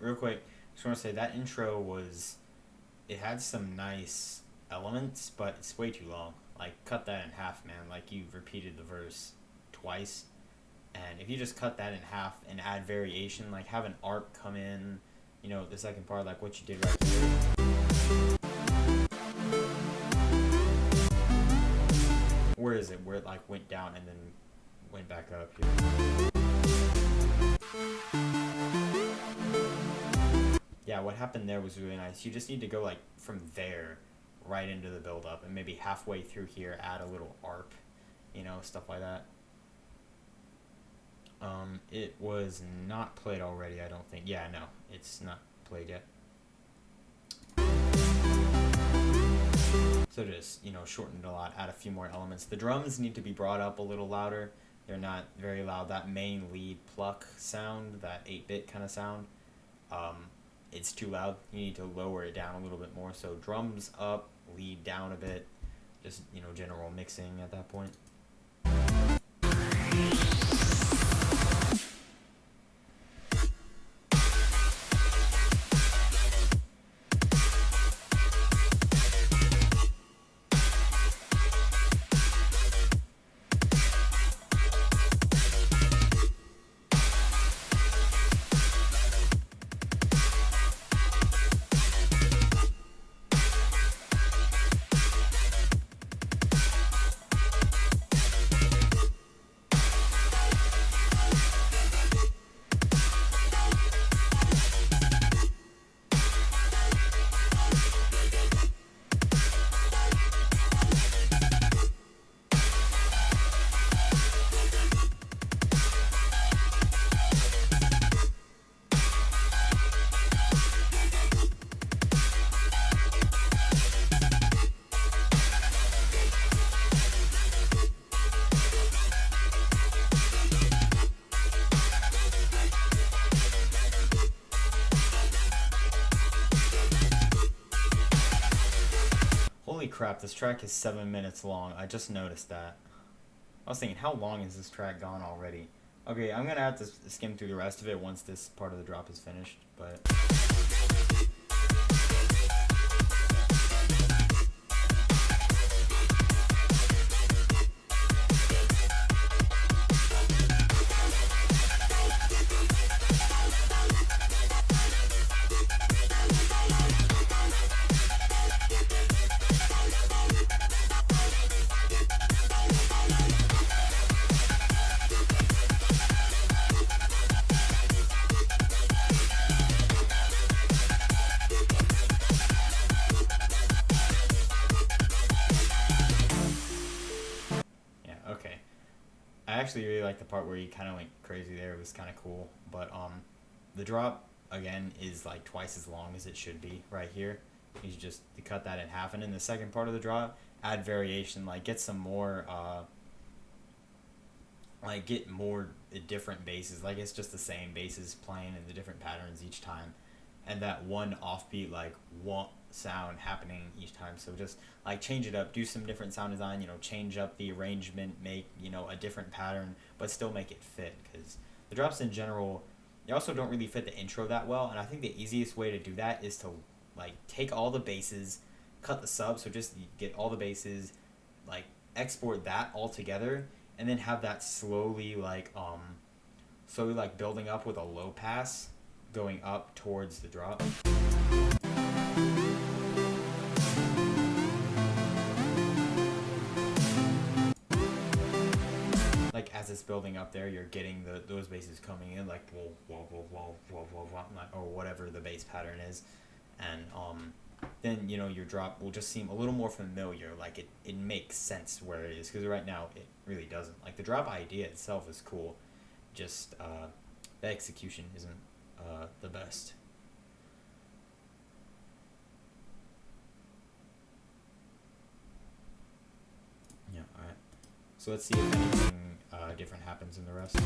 Real quick, just want to say that intro it had some nice elements, but it's way too long. Like, cut that in half, man. Like, you repeated the verse twice, and if you just cut that in half and add variation, like have an arc come in, you know, the second part, like what you did right here. Where is it? Where it like went down and then went back up here. Yeah, what happened there was really nice. You just need to go like from there right into the build up, and maybe halfway through here add a little arp, you know, stuff like that. It was not played already, I don't think. Yeah, no, it's not played yet. So just, you know, shorten it a lot, add a few more elements. The drums need to be brought up a little louder. They're not very loud. That main lead pluck sound, that 8-bit kind of sound, it's too loud. You need to lower it down a little bit more. So drums up, lead down a bit. Just, you know, general mixing at that point. Holy crap, this track is 7 minutes long. I just noticed that. I was thinking, how long is this track gone already? Okay, I'm gonna have to skim through the rest of it once this part of the drop is finished, but... I actually really like the part where he kind of went crazy there. It was kind of cool. But the drop, again, is like twice as long as it should be right here. You just cut that in half. And in the second part of the drop, add variation, like get some more, get more different basses. Like it's just the same basses playing in the different patterns each time. And that one offbeat, like, one sound happening each time. So just like change it up, do some different sound design, you know, change up the arrangement, make, you know, a different pattern, but still make it fit, because the drops in general, they also don't really fit the intro that well. And I think the easiest way to do that is to like take all the basses, cut the sub, so just get all the basses, like export that all together, and then have that slowly building up with a low pass going up towards the drop. Like as it's building up there, you're getting those basses coming in, like whoa, whoa, whoa, whoa, whoa, whoa, whoa, or whatever the bass pattern is, and then, you know, your drop will just seem a little more familiar, like it makes sense where it is, because right now it really doesn't. Like the drop idea itself is cool, just the execution isn't the best. Yeah, alright. So let's see if anything different happens in the rest.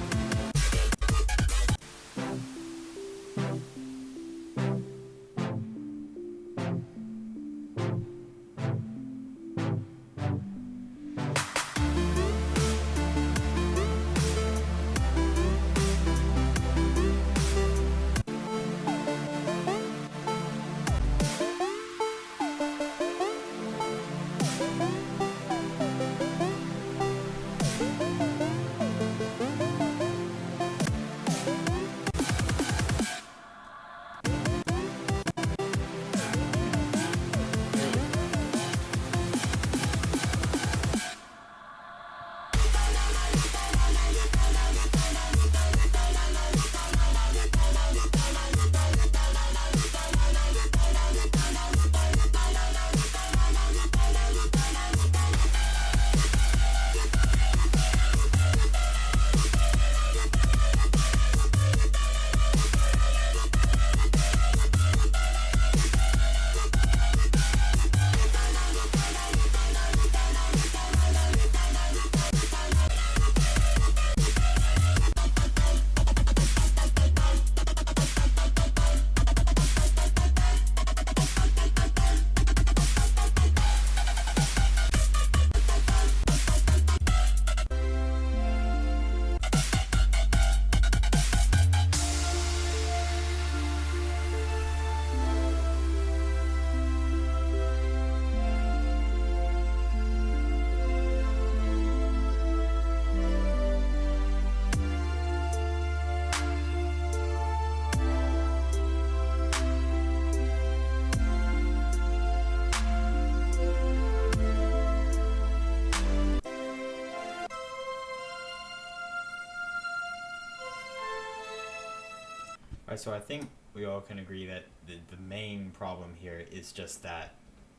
Alright, so I think we all can agree that the main problem here is just that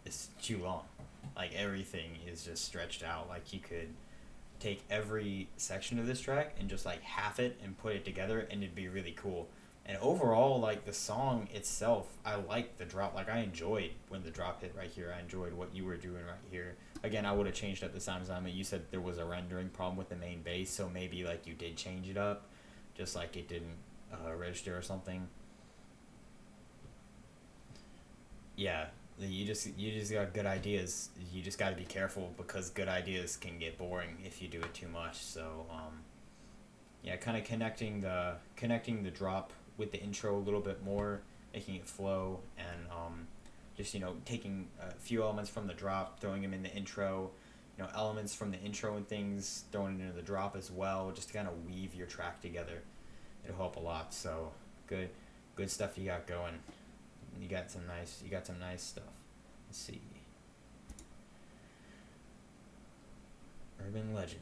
it's too long. Like, everything is just stretched out. Like, you could take every section of this track and just, like, half it and put it together, and it'd be really cool. And overall, like, the song itself, I like the drop. Like, I enjoyed when the drop hit right here. I enjoyed what you were doing right here. Again, I would have changed up the sound design, but you said there was a rendering problem with the main bass, so maybe, like, you did change it up, just like it didn't register or something. Yeah, you just got good ideas. You just got to be careful, because good ideas can get boring if you do it too much. So yeah, kind of connecting the drop with the intro a little bit more, making it flow, and just, you know, taking a few elements from the drop, throwing them in the intro, you know, elements from the intro and things, throwing it into the drop as well, just to kind of weave your track together. It'll help a lot. So good stuff you got going. You got some nice stuff. Let's see. Urban Legend.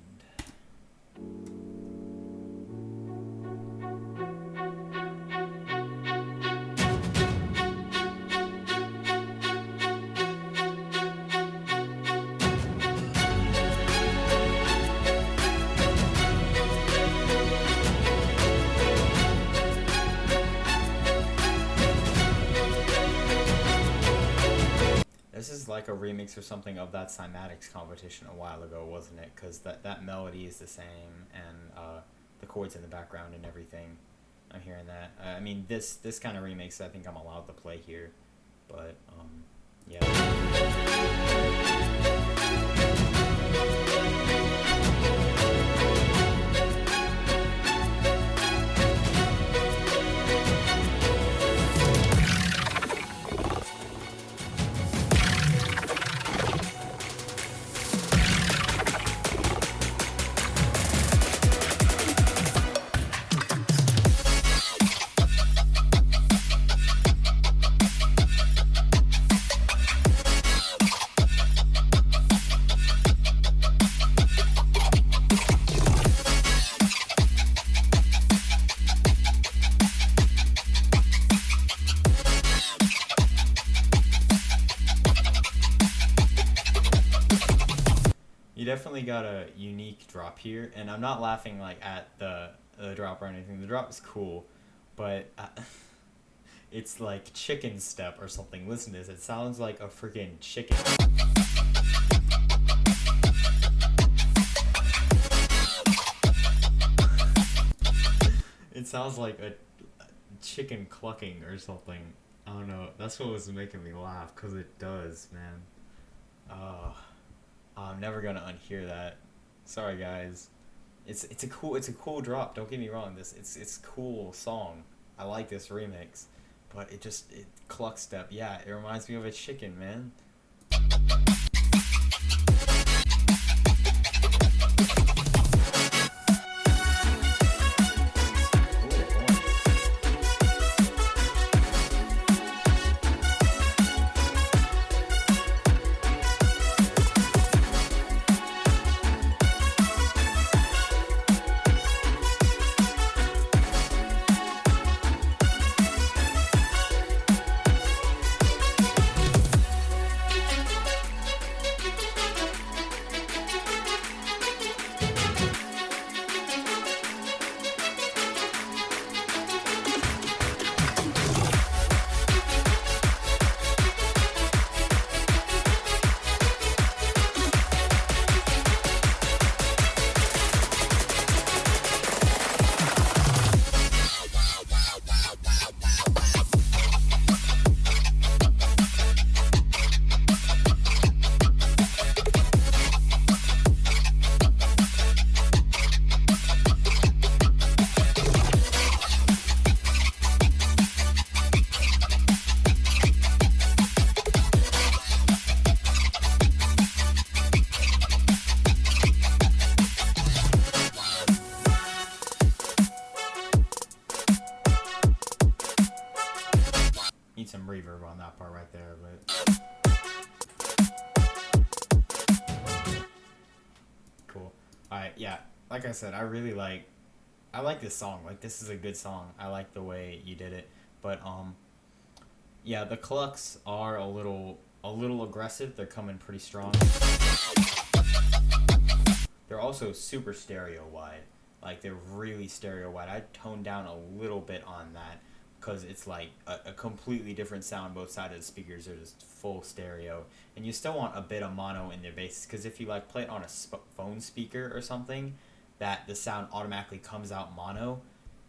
This is like a remix or something of that cymatics competition a while ago, wasn't it? Because that melody is the same, and the chords in the background and everything. I'm hearing that. I mean, this kind of remix, I think I'm allowed to play here, but yeah. Definitely got a unique drop here, and I'm not laughing like at the drop or anything. The drop is cool, but it's like chicken step or something. Listen to this. It sounds like a freaking chicken. It sounds like a chicken clucking or something. I don't know. That's what was making me laugh, because it does, man. I'm never gonna unhear that. Sorry, guys. It's a cool drop. Don't get me wrong. It's cool song. I like this remix, but it cluck step. Yeah, it reminds me of a chicken, man. Need some reverb on that part right there, but cool. Alright, yeah. Like I said, I I like this song. Like, this is a good song. I like the way you did it. But yeah, the clucks are a little aggressive. They're coming pretty strong. They're also super stereo wide. Like, they're really stereo wide. I toned down a little bit on that because it's like a completely different sound. Both sides of the speakers are just full stereo, and you still want a bit of mono in their basses, because if you like play it on a phone speaker or something, that the sound automatically comes out mono,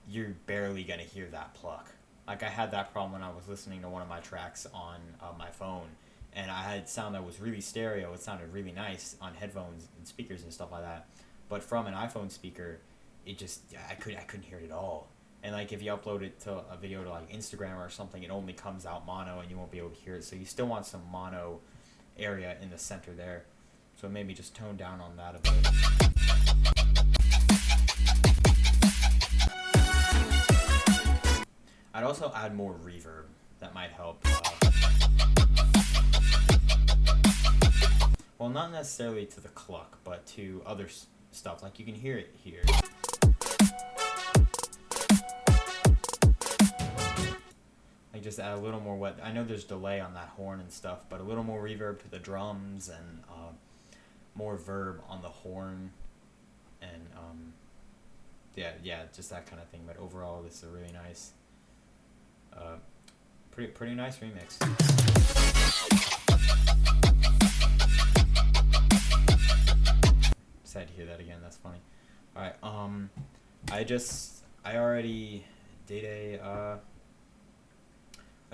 you're barely gonna hear that pluck. Like, I had that problem when I was listening to one of my tracks on my phone, and I had sound that was really stereo. It sounded really nice on headphones and speakers and stuff like that, but from an iPhone speaker, it just, I couldn't hear it at all. And like, if you upload it to a video to like Instagram or something, it only comes out mono and you won't be able to hear it. So you still want some mono area in the center there. So maybe just tone down on that a bit. I'd also add more reverb. That might help. Well, not necessarily to the cluck, but to other stuff. Like, you can hear it here. Like, just add a little more wet. I know there's delay on that horn and stuff, but a little more reverb to the drums, and more verb on the horn, and yeah, just that kind of thing. But overall, this is a really nice, pretty nice remix. Sad to hear that again. That's funny. All right. I already did a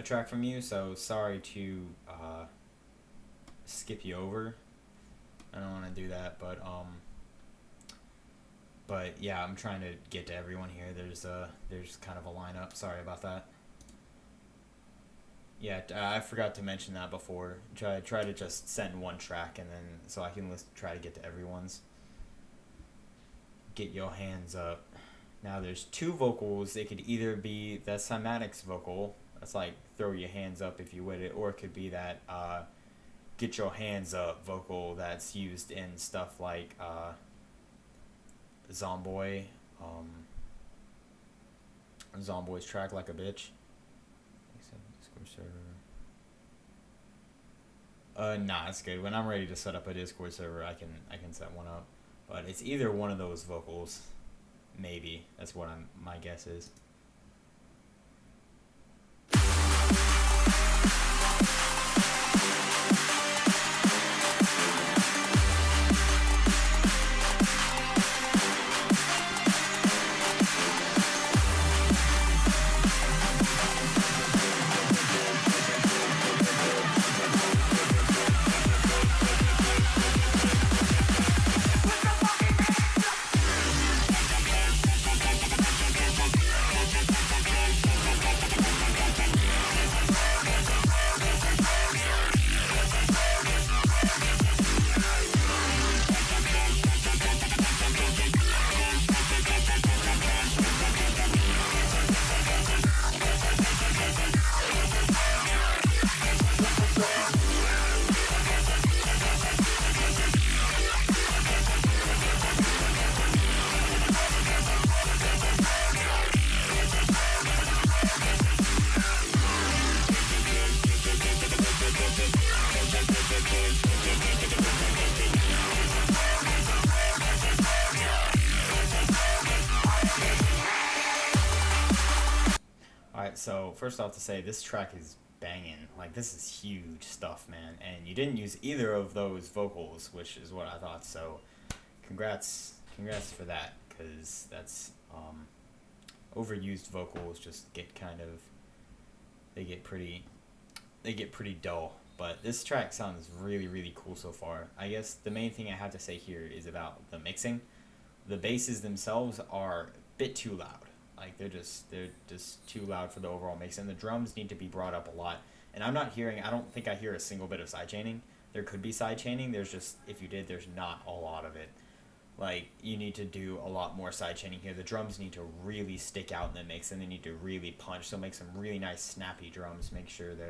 track from you, so sorry to skip you over. I don't want to do that, but yeah, I'm trying to get to everyone here. There's kind of a lineup. Sorry about that. Yeah, I forgot to mention that before. Try to just send one track, and then so I can try to get to everyone's. Get your hands up. Now there's two vocals. It could either be that cymatics vocal. That's like throw your hands up if you would it, or it could be that get your hands up vocal that's used in stuff like Zomboy, Zomboy's track Like a Bitch. Nah, it's good. When I'm ready to set up a Discord server, I can set one up. But it's either one of those vocals, maybe. That's what my guess is. So first off to say, this track is banging. Like, this is huge stuff, man. And you didn't use either of those vocals, which is what I thought. So congrats for that, because that's overused vocals just get they get pretty dull. But this track sounds really, really cool so far. I guess the main thing I have to say here is about the mixing. The basses themselves are a bit too loud. Like, they're just too loud for the overall mix, and the drums need to be brought up a lot. And I don't think I hear a single bit of side chaining. There could be side chaining. There's just, if you did, there's not a lot of it. Like, you need to do a lot more side chaining here. The drums need to really stick out in the mix, and they need to really punch. So make some really nice snappy drums. Make sure they're...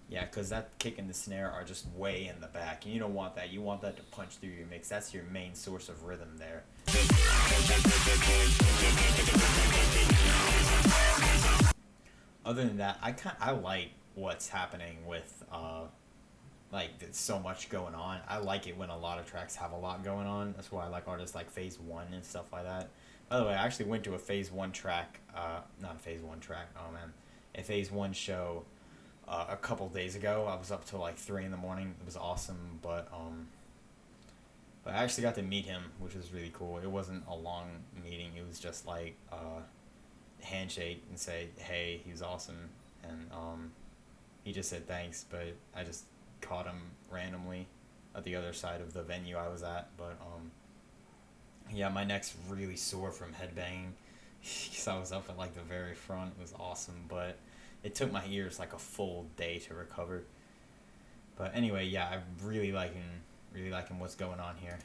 Yeah, Yeah, because that kick and the snare are just way in the back, and you don't want that. You want that to punch through your mix. That's your main source of rhythm there. Other than that, I like what's happening with like there's so much going on. I like it when a lot of tracks have a lot going on. That's why I like artists like Phase One and stuff like that. By the way, I actually went to a Phase One track, not a Phase One track. Oh man, a Phase One show a couple days ago. I was up till like 3 in the morning. It was awesome, but I actually got to meet him, which was really cool. It wasn't a long meeting. It was just like handshake and say hey. He was awesome, and he just said thanks. But I just caught him randomly at the other side of the venue I was at. But yeah, my neck's really sore from headbanging because I was up at like the very front. It was awesome, but it took my ears like a full day to recover. But anyway, yeah, I'm really liking what's going on here.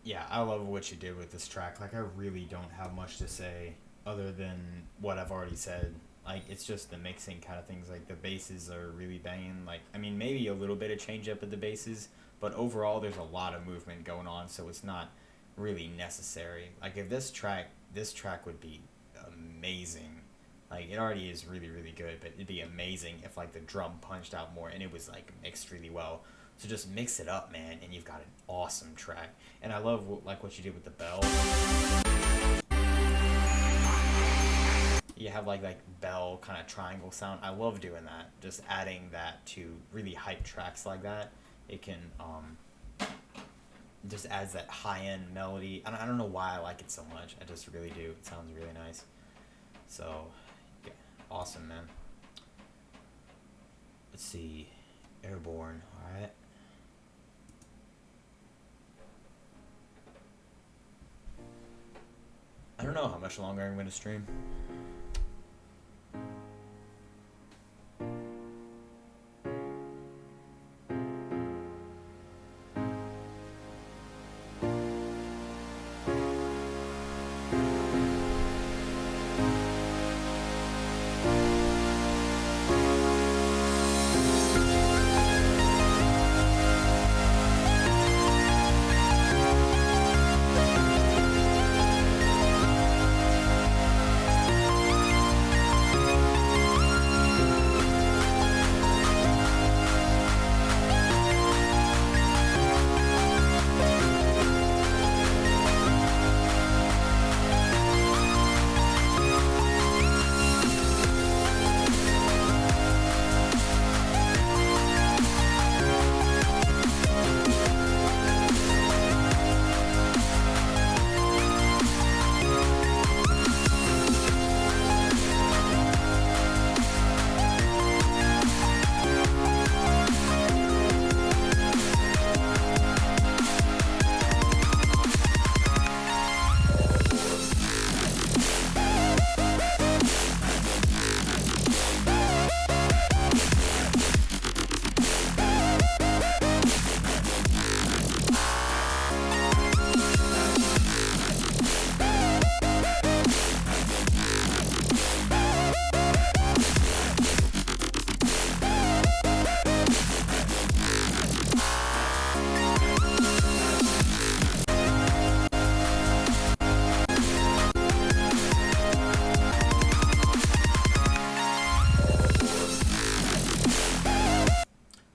Yeah, I love what you did with this track. Like, I really don't have much to say other than what I've already said. Like, it's just the mixing kind of things. Like, the basses are really banging. Like, I mean, maybe a little bit of change up at the basses, but overall there's a lot of movement going on, so it's not really necessary. Like, if this track would be amazing. Like, it already is really, really good, but it'd be amazing if, like, the drum punched out more and it was, like, mixed really well. So just mix it up, man, and you've got an awesome track. And I love what you did with the bell. Yeah, have like bell kind of triangle sound. I love doing that. Just adding that to really hype tracks like that. It can just adds that high end melody. I don't know why I like it so much. I just really do. It sounds really nice. So, yeah, awesome, man. Let's see, Airborne. All right. I don't know how much longer I'm going to stream.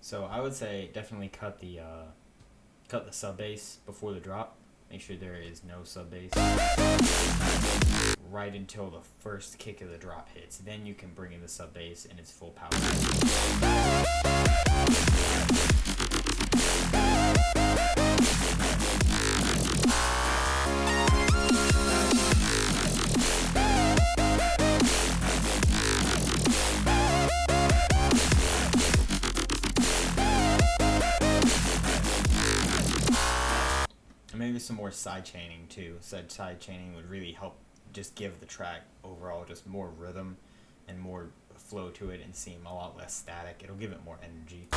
So I would say definitely cut the sub bass before the drop. Make sure there is no sub bass right until the first kick of the drop hits. Then you can bring in the sub bass in its full power. Maybe some more side chaining too. Side chaining would really help just give the track overall just more rhythm and more flow to it and seem a lot less static. It'll give it more energy.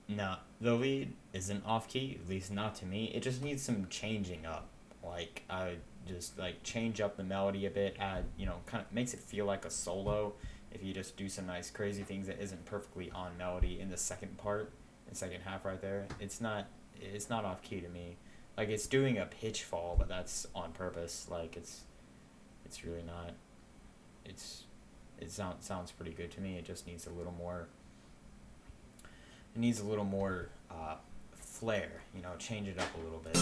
No, the lead isn't off key, at least not to me. It just needs some changing up. Like, I just like change up the melody a bit, add, kind of makes it feel like a solo if you just do some nice crazy things that isn't perfectly on melody in the second part, the second half right there. It's not off key to me. Like, it's doing a pitch fall, but that's on purpose. Like, it's really not. It sounds pretty good to me. It just needs a little more. It needs a little more flair, you know, change it up a little bit.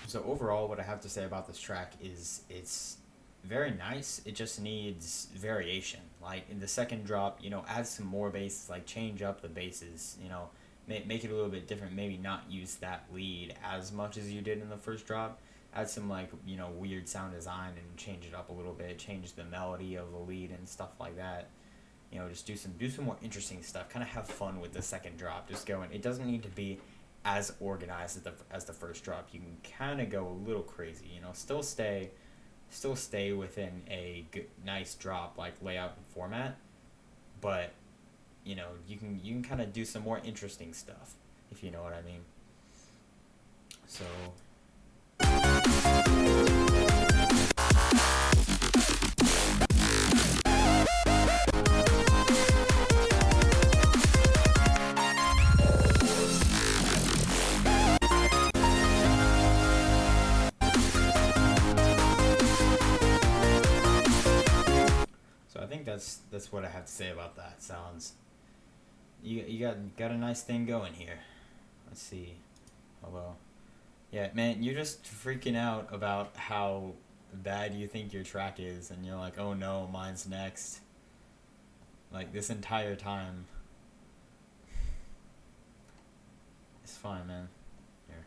So overall, what I have to say about this track is it's very nice. It just needs variation. Like in the second drop, you know, add some more bass, like change up the basses, you know, make it a little bit different. Maybe not use that lead as much as you did in the first drop. Add some like, you know, weird sound design and change it up a little bit. Change the melody of the lead and stuff like that. You know, just do some more interesting stuff. Kind of have fun with the second drop. Just going. It doesn't need to be as organized as the first drop. You can kind of go a little crazy, you know, still stay within a good, nice drop like layout and format, but you know, you can kind of do some more interesting stuff, if you know what I mean. So I think that's what I have to say about that. Sounds you got a nice thing going here. Let's see. Hello. Yeah, man, you're just freaking out about how bad you think your track is, and you're like, oh no, mine's next. Like this entire time. It's fine, man. Here.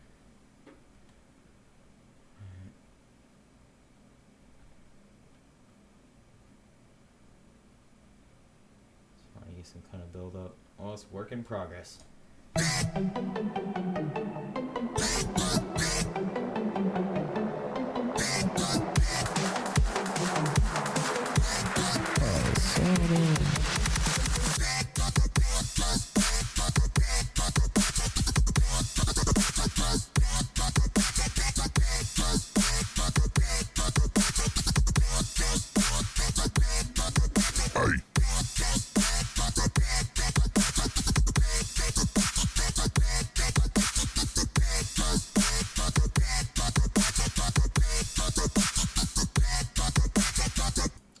Get some kind of build up. Well, it's work in progress.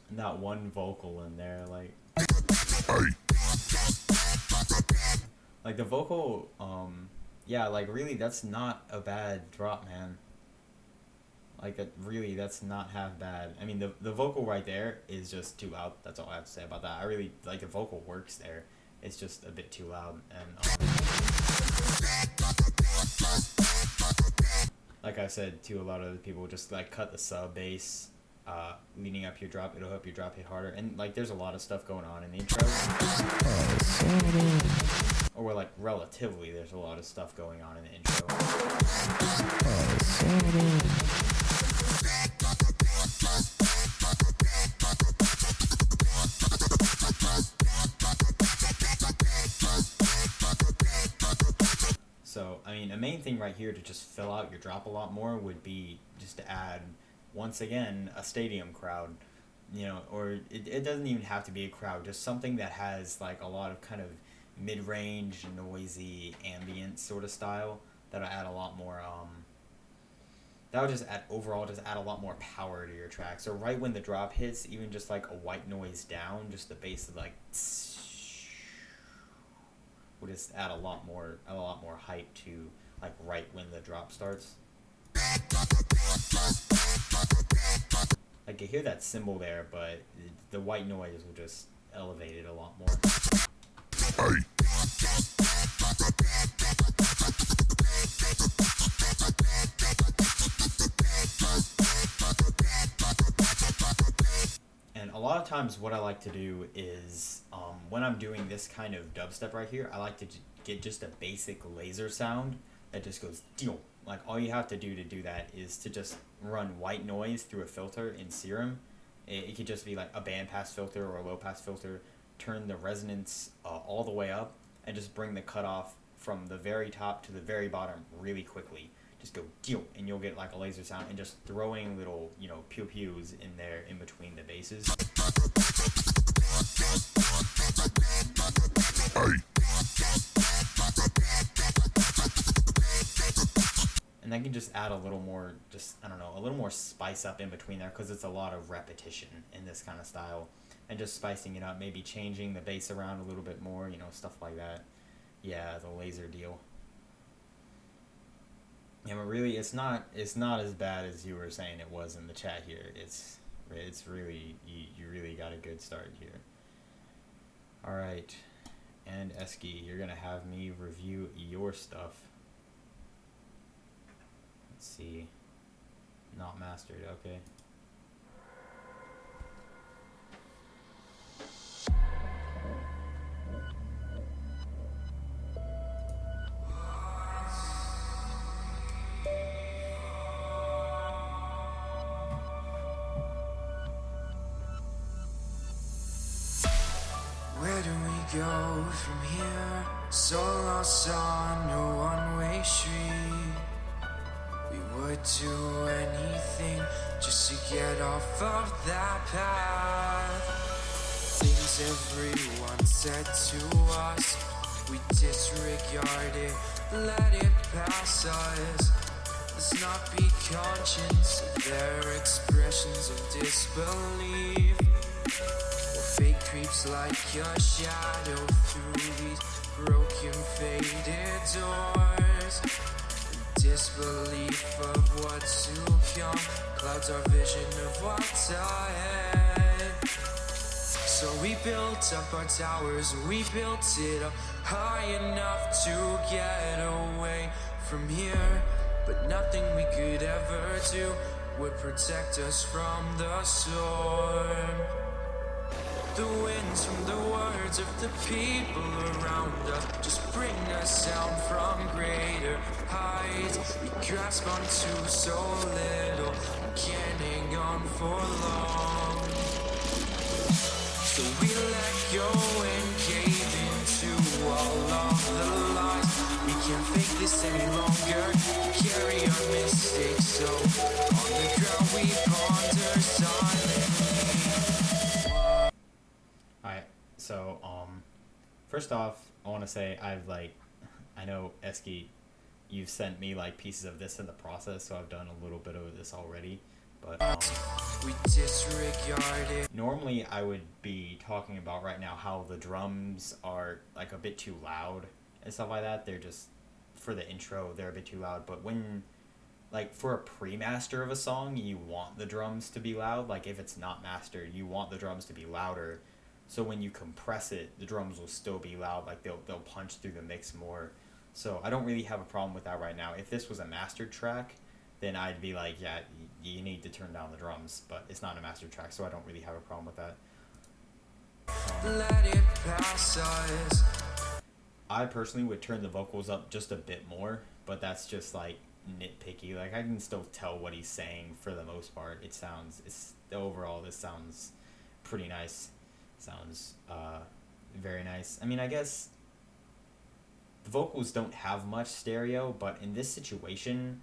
Not one vocal in there, like the vocal, yeah, like really, that's not a bad drop, man. Like really, that's not half bad. I mean, the vocal right there is just too loud. That's all I have to say about that. I really like the vocal works there. It's just a bit too loud, and like I said to a lot of people, just like cut the sub bass leading up your drop. It'll help your drop hit harder. And like there's a lot of stuff going on in the intro, or like relatively there's a lot of stuff going on in the intro. So I mean, a main thing right here to just fill out your drop a lot more would be just to add, once again, a stadium crowd, you know, or it doesn't even have to be a crowd, just something that has like a lot of kind of mid-range, noisy, ambient sort of style that'll add a lot more, that'll just add, overall just add a lot more power to your track. So right when the drop hits, even just like a white noise down, just the bass of like will just add a lot more hype to like right when the drop starts. Like you hear that cymbal there, but the white noise will just elevate it a lot more. And a lot of times, what I like to do is when I'm doing this kind of dubstep right here, I like to get just a basic laser sound that just goes deal. Like all you have to do that is to just run white noise through a filter in Serum. It could just be like a bandpass filter or a low pass filter. Turn the resonance all the way up and just bring the cutoff from the very top to the very bottom really quickly. Just go deal, and you'll get like a laser sound, and just throwing little, you know, pew pews in there in between the basses. And that can just add a little more, just, I don't know, a little more spice up in between there, because it's a lot of repetition in this kind of style. And just spicing it up, maybe changing the bass around a little bit more, you know, stuff like that. Yeah, the laser deal. Yeah, but really, it's not as bad as you were saying it was in the chat here. It's really, you really got a good start here. All right, and Eski, you're gonna have me review your stuff. Let's see, not mastered. Okay. Where do we go from here? So lost on a one-way street. We would do anything just to get off of that path. Things everyone said to us, we disregard it, let it pass us. Let's not be conscious of their expressions of disbelief. Fate creeps like a shadow through these broken, faded doors. Disbelief of what's to come clouds our vision of what's ahead. So we built up our towers, we built it up high enough to get away from here. But nothing we could ever do would protect us from the storm. The winds from the words of the people around us just bring us down from greater heights. We grasp onto so little, can't hang on for long. So we let go and cave into all of the lies. We can't fake this any longer, carry our mistakes. So on the ground we ponder silently. Alright, so, first off, I want to say I know, Eski, you've sent me, pieces of this in the process, so I've done a little bit of this already, but, we disregard it. Normally I would be talking about right now how the drums are, a bit too loud and stuff like that. They're just, for the intro, they're a bit too loud, but when, for a pre-master of a song, you want the drums to be loud. If it's not mastered, you want the drums to be louder. So when you compress it, the drums will still be loud, they'll punch through the mix more. So I don't really have a problem with that right now. If this was a mastered track, then I'd be like, yeah, you need to turn down the drums, but it's not a mastered track, so I don't really have a problem with that. Let it pass us. I personally would turn the vocals up just a bit more, but that's just nitpicky. I can still tell what he's saying for the most part. Overall, this sounds pretty nice. Sounds very nice. I mean, I guess the vocals don't have much stereo, but in this situation,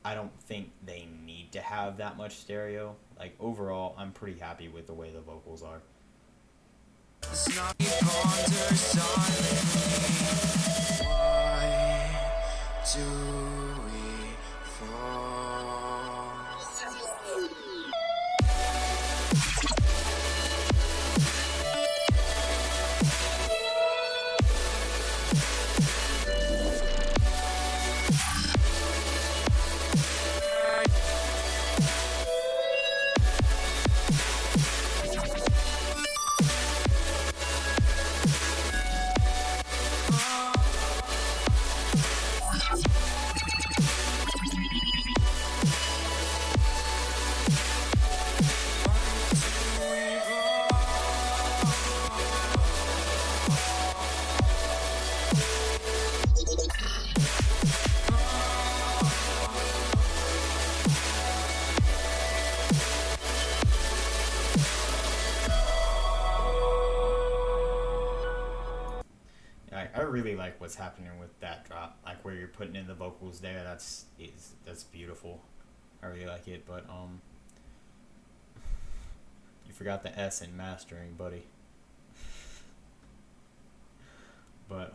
I don't think they need to have that much stereo. Overall, I'm pretty happy with the way the vocals are. Let's not ponder silently. Why do we fall? like what's happening with that drop, like where you're putting in the vocals there. That's beautiful. I really like it, but you forgot the S in mastering, buddy. But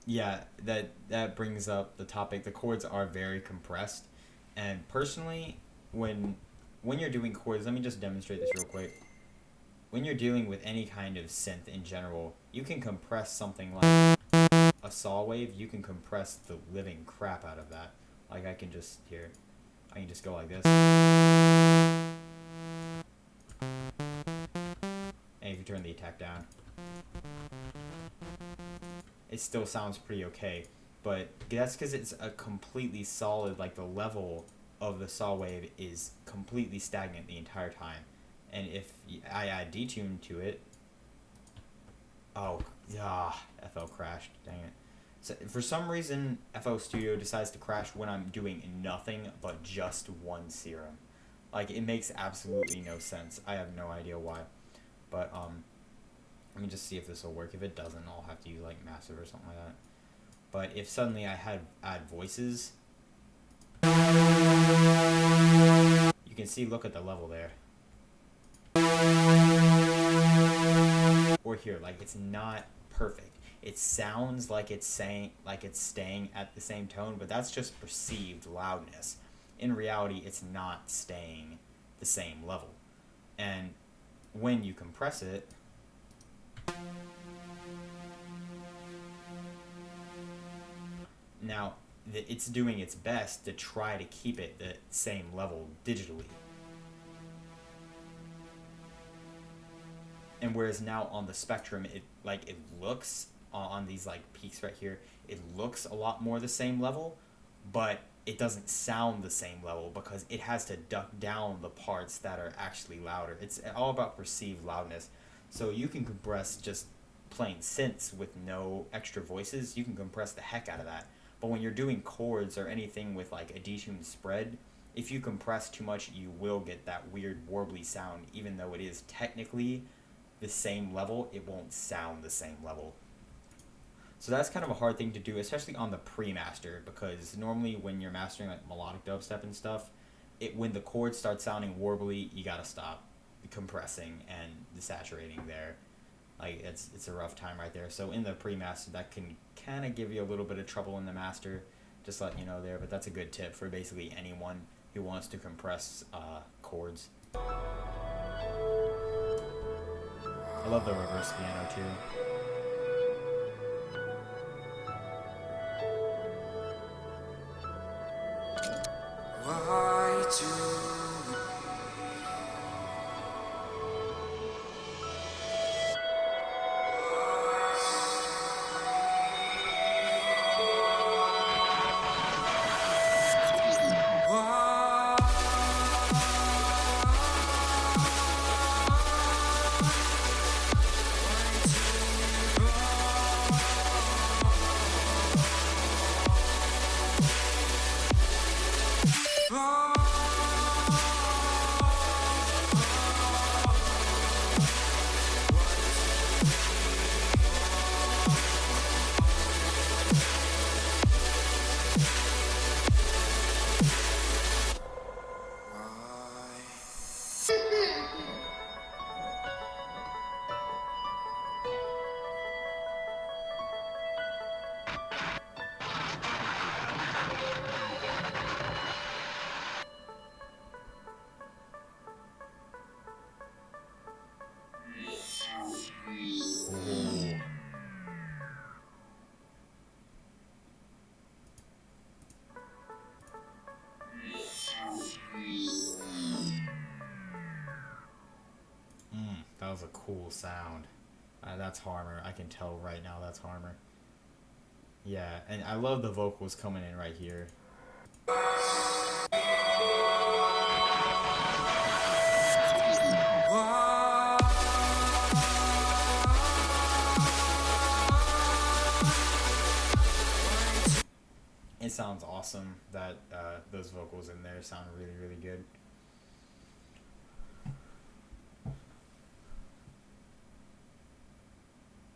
yeah, that brings up the topic. The chords are very compressed, and personally, when you're doing chords, let me just demonstrate this real quick. When you're dealing with any kind of synth in general, you can compress something like a saw wave. You can compress the living crap out of that. Like I can just go like this. And if you turn the attack down, it still sounds pretty okay. But that's because it's a completely solid, like the level of the saw wave is completely stagnant the entire time. And if I add detune to it, FL crashed, dang it. So for some reason, FL Studio decides to crash when I'm doing nothing but just one serum. Like, it makes absolutely no sense. I have no idea why. But, let me just see if this will work. If it doesn't, I'll have to use, like, Massive or something like that. But if suddenly I add voices, you can see, look at the level there. Or here, like, it's not perfect. It sounds like it's staying at the same tone, but that's just perceived loudness. In reality, it's not staying the same level. And when you compress it, now it's doing its best to try to keep it the same level digitally. And whereas now on the spectrum, it looks on these like peaks right here, it looks a lot more the same level, but it doesn't sound the same level because it has to duck down the parts that are actually louder. It's all about perceived loudness. So you can compress just plain synths with no extra voices, you can compress the heck out of that. But when you're doing chords or anything with like a detuned spread, if you compress too much, you will get that weird warbly sound. Even though it is technically the same level, it won't sound the same level. So that's kind of a hard thing to do, especially on the pre-master, because normally when you're mastering like melodic dubstep and stuff, when the chords start sounding warbly, you gotta stop compressing and desaturating there. Like it's a rough time right there. So in the pre-master, that can kind of give you a little bit of trouble in the master, just letting you know there. But that's a good tip for basically anyone who wants to compress chords. I love the reverse piano too. Why do That was a cool sound. That's Harmer. I can tell right now that's Harmer. Yeah, and I love the vocals coming in right here. It sounds awesome. That those vocals in there sound really, really good.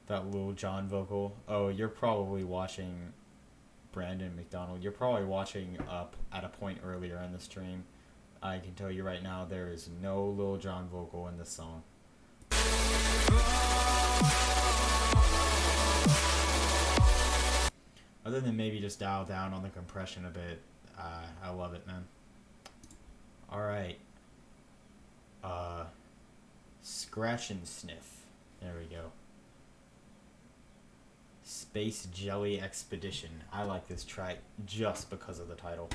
That Lil Jon vocal. Oh, you're probably watching Brandon McDonald. You're probably watching up at a point earlier in the stream. I can tell you right now, there is no Lil Jon vocal in this song. Other than maybe just dial down on the compression a bit. I love it, man. Alright. Scratch and Sniff. There we go. Space Jelly Expedition. I like this track just because of the title.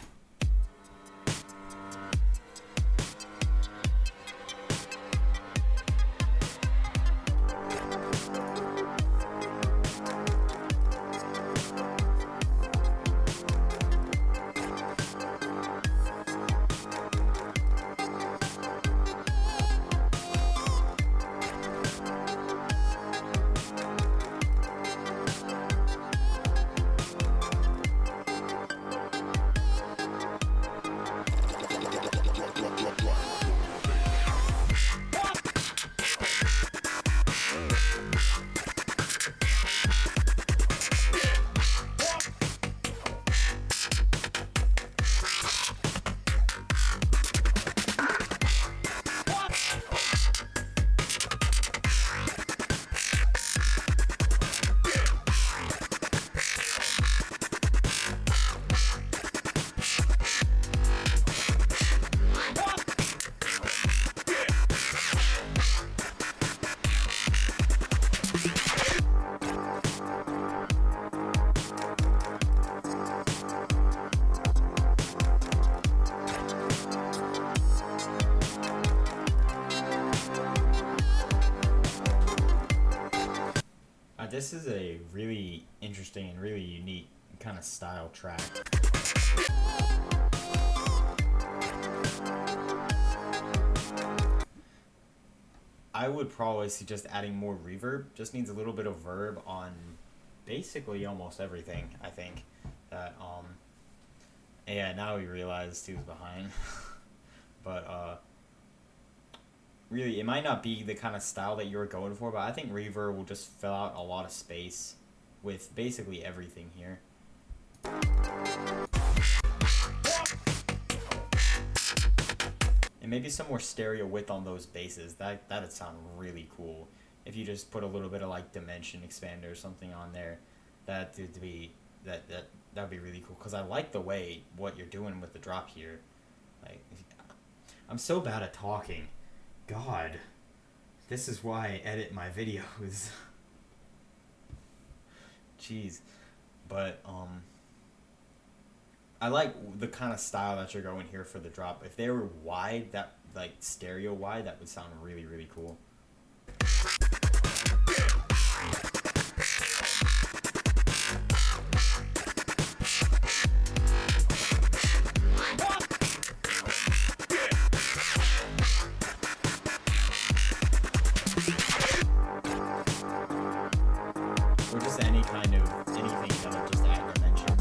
This is a really interesting and really unique kind of style track. I would probably suggest adding more reverb. Just needs a little bit of verb on basically almost everything, I think. That yeah, now we realize who's behind. But really, it might not be the kind of style that you're going for, but I think reverb will just fill out a lot of space with basically everything here. And maybe some more stereo width on those basses. That'd sound really cool. If you just put a little bit of like dimension expander or something on there, that'd be really cool. Cause I like the way what you're doing with the drop here. Like, I'm so bad at talking. God, this is why I edit my videos. Jeez. But I like the kind of style that you're going here for the drop. If they were wide, that like stereo wide, that would sound really, really cool. Or just any kind of anything that'll just add dimension.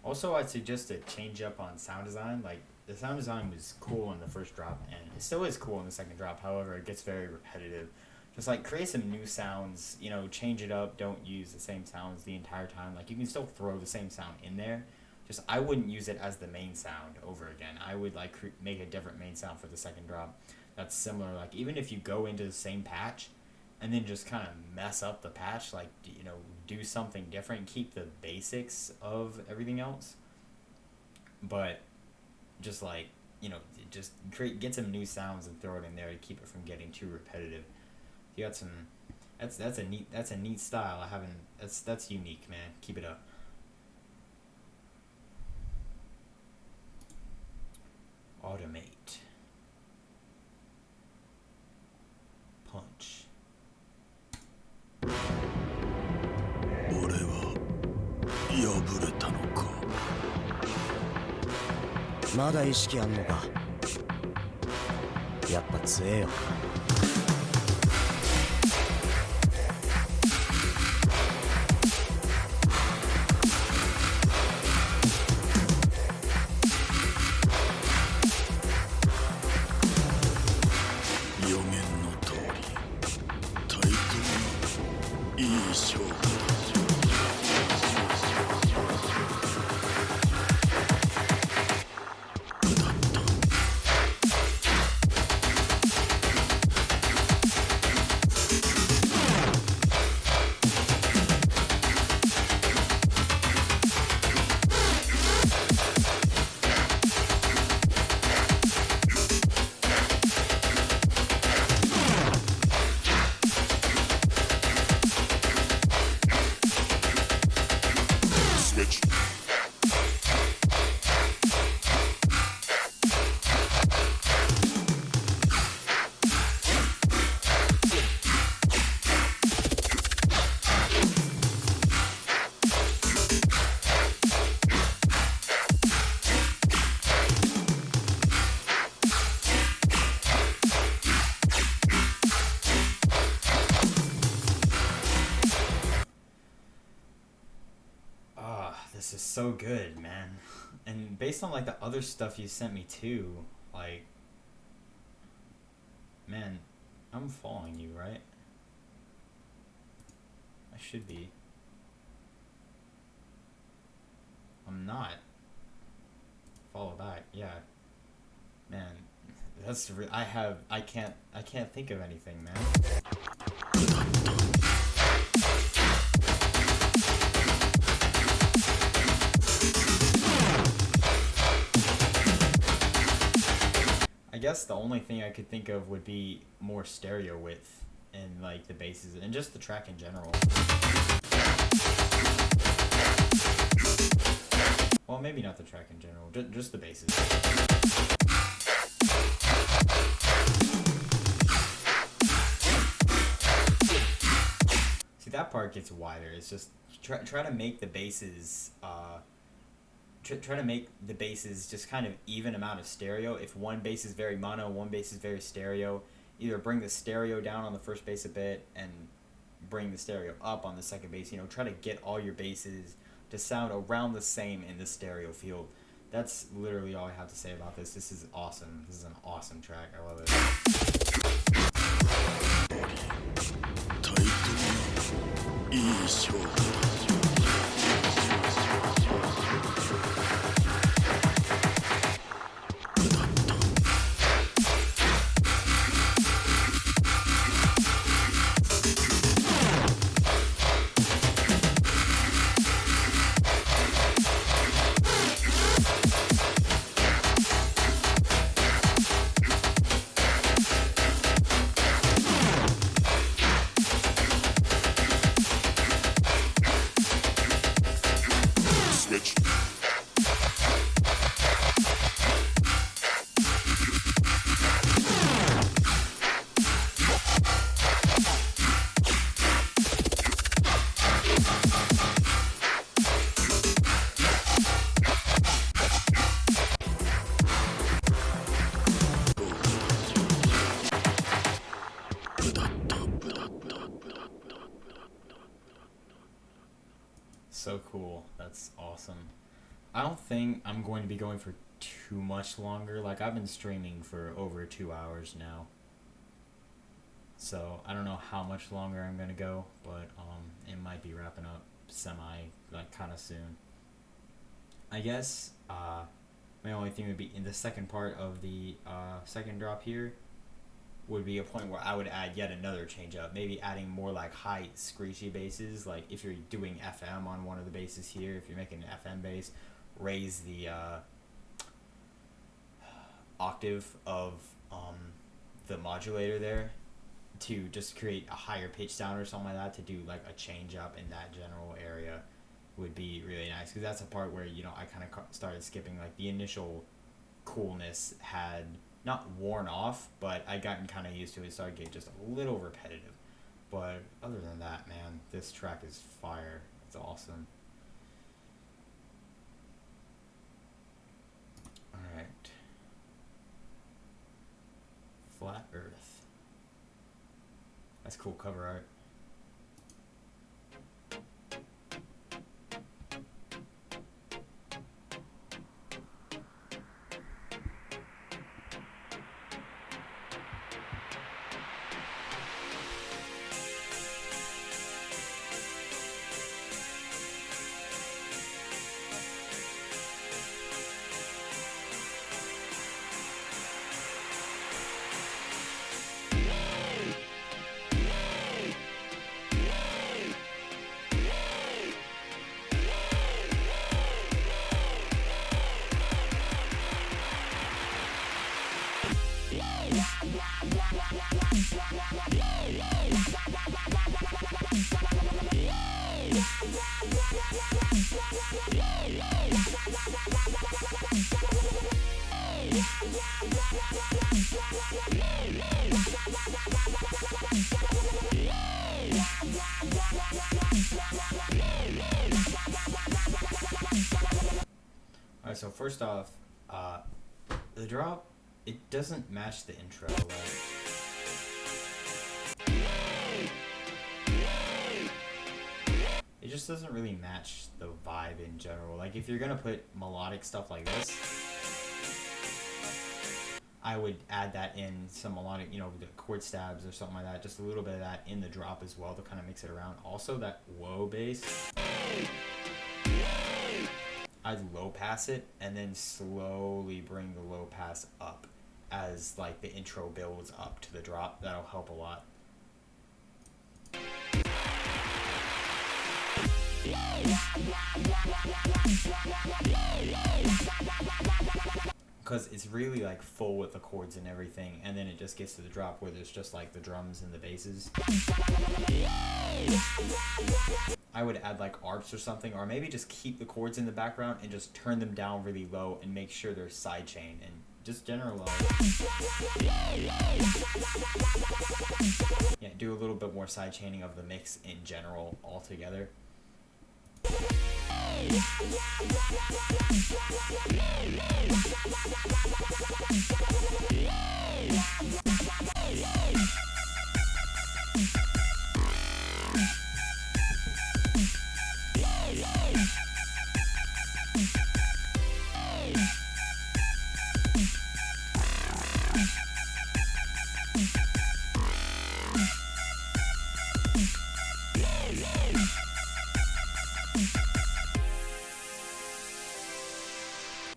Also, I'd suggest a change up on sound design. Like, the sound design was cool in the first drop, and it still is cool in the second drop. However, it gets very repetitive. Just, like, create some new sounds, you know, change it up. Don't use the same sounds the entire time. Like, you can still throw the same sound in there. Just, I wouldn't use it as the main sound over again. I would, like, make a different main sound for the second drop that's similar. Like, even if you go into the same patch and then just kind of mess up the patch, like, you know, do something different, keep the basics of everything else, but just, like, you know, just get some new sounds and throw it in there to keep it from getting too repetitive. You got some That's a neat style. I haven't that's unique, man. Keep it up. Automate. Punch. 俺は破れたのか。まだ意識あんのか。やっぱ強えよ。予言の通り、対等にいい勝負だ。Switch. This is so good, man. And based on like the other stuff you sent me too, like, man, I'm following you, right? I should be. I'm not. Follow back, yeah. Man, I can't think of anything, man. I guess the only thing I could think of would be more stereo width in like the basses and just the track in general. Well, maybe not the track in general, just the basses. See, that part gets wider. It's just try to make the basses try to make the basses just kind of even amount of stereo. If one bass is very mono, one bass is very stereo, either bring the stereo down on the first bass a bit and bring the stereo up on the second bass. You know, try to get all your basses to sound around the same in the stereo field. That's literally all I have to say about this. This is awesome. This is an awesome track. I love it. 対等にいい勝負だ。Switch. So cool. That's awesome. I don't think I'm going to be going for too much longer. Like, I've been streaming for over 2 hours now. So, I don't know how much longer I'm going to go, but it might be wrapping up kind of soon. I guess my only thing would be in the second part of the second drop here would be a point where I would add yet another change up, maybe adding more like high screechy basses. Like if you're doing FM on one of the basses here, if you're making an FM bass, raise the octave of the modulator there to just create a higher pitch sound or something like that, to do like a change up in that general area would be really nice, because that's a part where, you know, I kind of started skipping. Like the initial coolness had not worn off, but I gotten kind of used to it. It started getting just a little repetitive. But other than that, man, this track is fire. It's awesome. Alright. Flat Earth. That's cool cover art. Alright, so first off, the drop, it doesn't match the intro. Like, it just doesn't really match the vibe in general. Like, if you're gonna put melodic stuff like this, I would add that in, some melodic, you know, the chord stabs or something like that, just a little bit of that in the drop as well to kind of mix it around. Also, that whoa bass, I'd low pass it and then slowly bring the low pass up as like the intro builds up to the drop. That'll help a lot. Because it's really like full with the chords and everything, and then it just gets to the drop where there's just like the drums and the basses. I would add like arps or something, or maybe just keep the chords in the background and just turn them down really low and make sure they're sidechain and just general. Yeah, do a little bit more sidechaining of the mix in general altogether.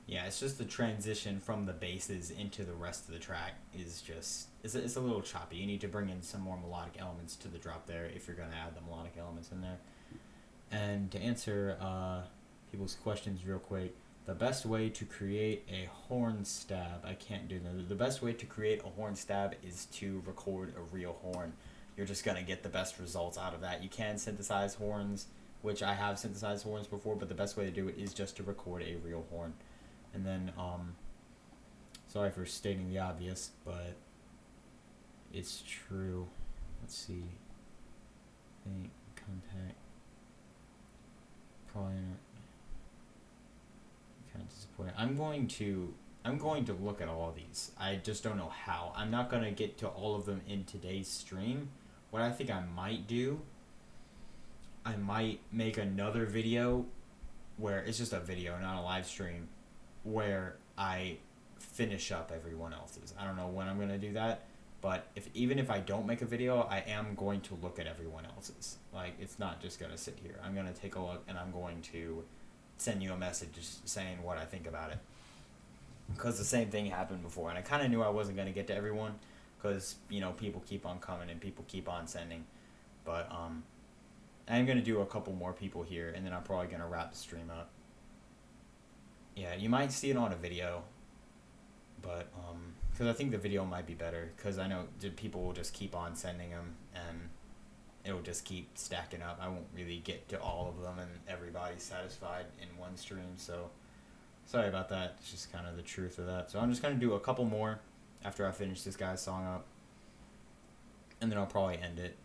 Yeah, it's just the transition from the basses into the rest of the track is just, it's a little choppy. You need to bring in some more melodic elements to the drop there if you're going to add the melodic elements in there. And to answer people's questions real quick, the best way to create a horn stab, I can't do that. The best way to create a horn stab is to record a real horn. You're just going to get the best results out of that. You can synthesize horns, which I have synthesized horns before, but the best way to do it is just to record a real horn. And then, sorry for stating the obvious, but it's true. Let's see. Think, contact. Probably not. Kind of disappointing. I'm going to look at all these. I just don't know how. I'm not going to get to all of them in today's stream. What I think I might do, I might make another video where it's just a video, not a live stream, where I finish up everyone else's. I don't know when I'm going to do that, but even if I don't make a video, I am going to look at everyone else's. Like, it's not just going to sit here. I'm going to take a look, and I'm going to send you a message just saying what I think about it. Because the same thing happened before, and I kind of knew I wasn't going to get to everyone, because, you know, people keep on coming and people keep on sending. But I'm going to do a couple more people here, and then I'm probably going to wrap the stream up. Yeah, you might see it on a video, but because I think the video might be better, because I know people will just keep on sending them, and it'll just keep stacking up. I won't really get to all of them and everybody's satisfied in one stream, so sorry about that. It's just kind of the truth of that. So I'm just going to do a couple more after I finish this guy's song up, and then I'll probably end it.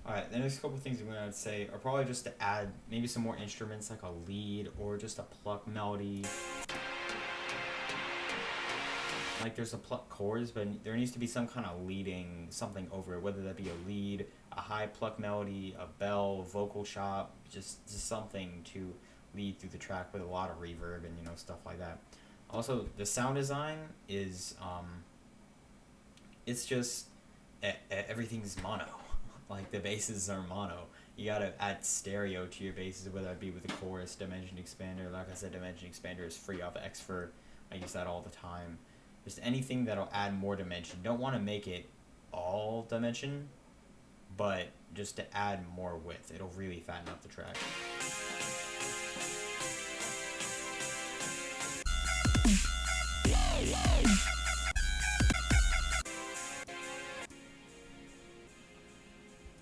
Alright, the next couple things I'm going to say are probably just to add maybe some more instruments like a lead or just a pluck melody. Like there's a pluck chords, but there needs to be some kind of leading something over it, whether that be a lead, a high pluck melody, a bell, vocal chop, just something to lead through the track with a lot of reverb and, you know, stuff like that. Also, the sound design is, it's just, everything's mono. Like, the basses are mono. You gotta add stereo to your basses, whether it be with the chorus, dimension expander. Like I said, dimension expander is free off of Xfer. I use that all the time. Just anything that'll add more dimension. Don't want to make it all dimension, but just to add more width. It'll really fatten up the track.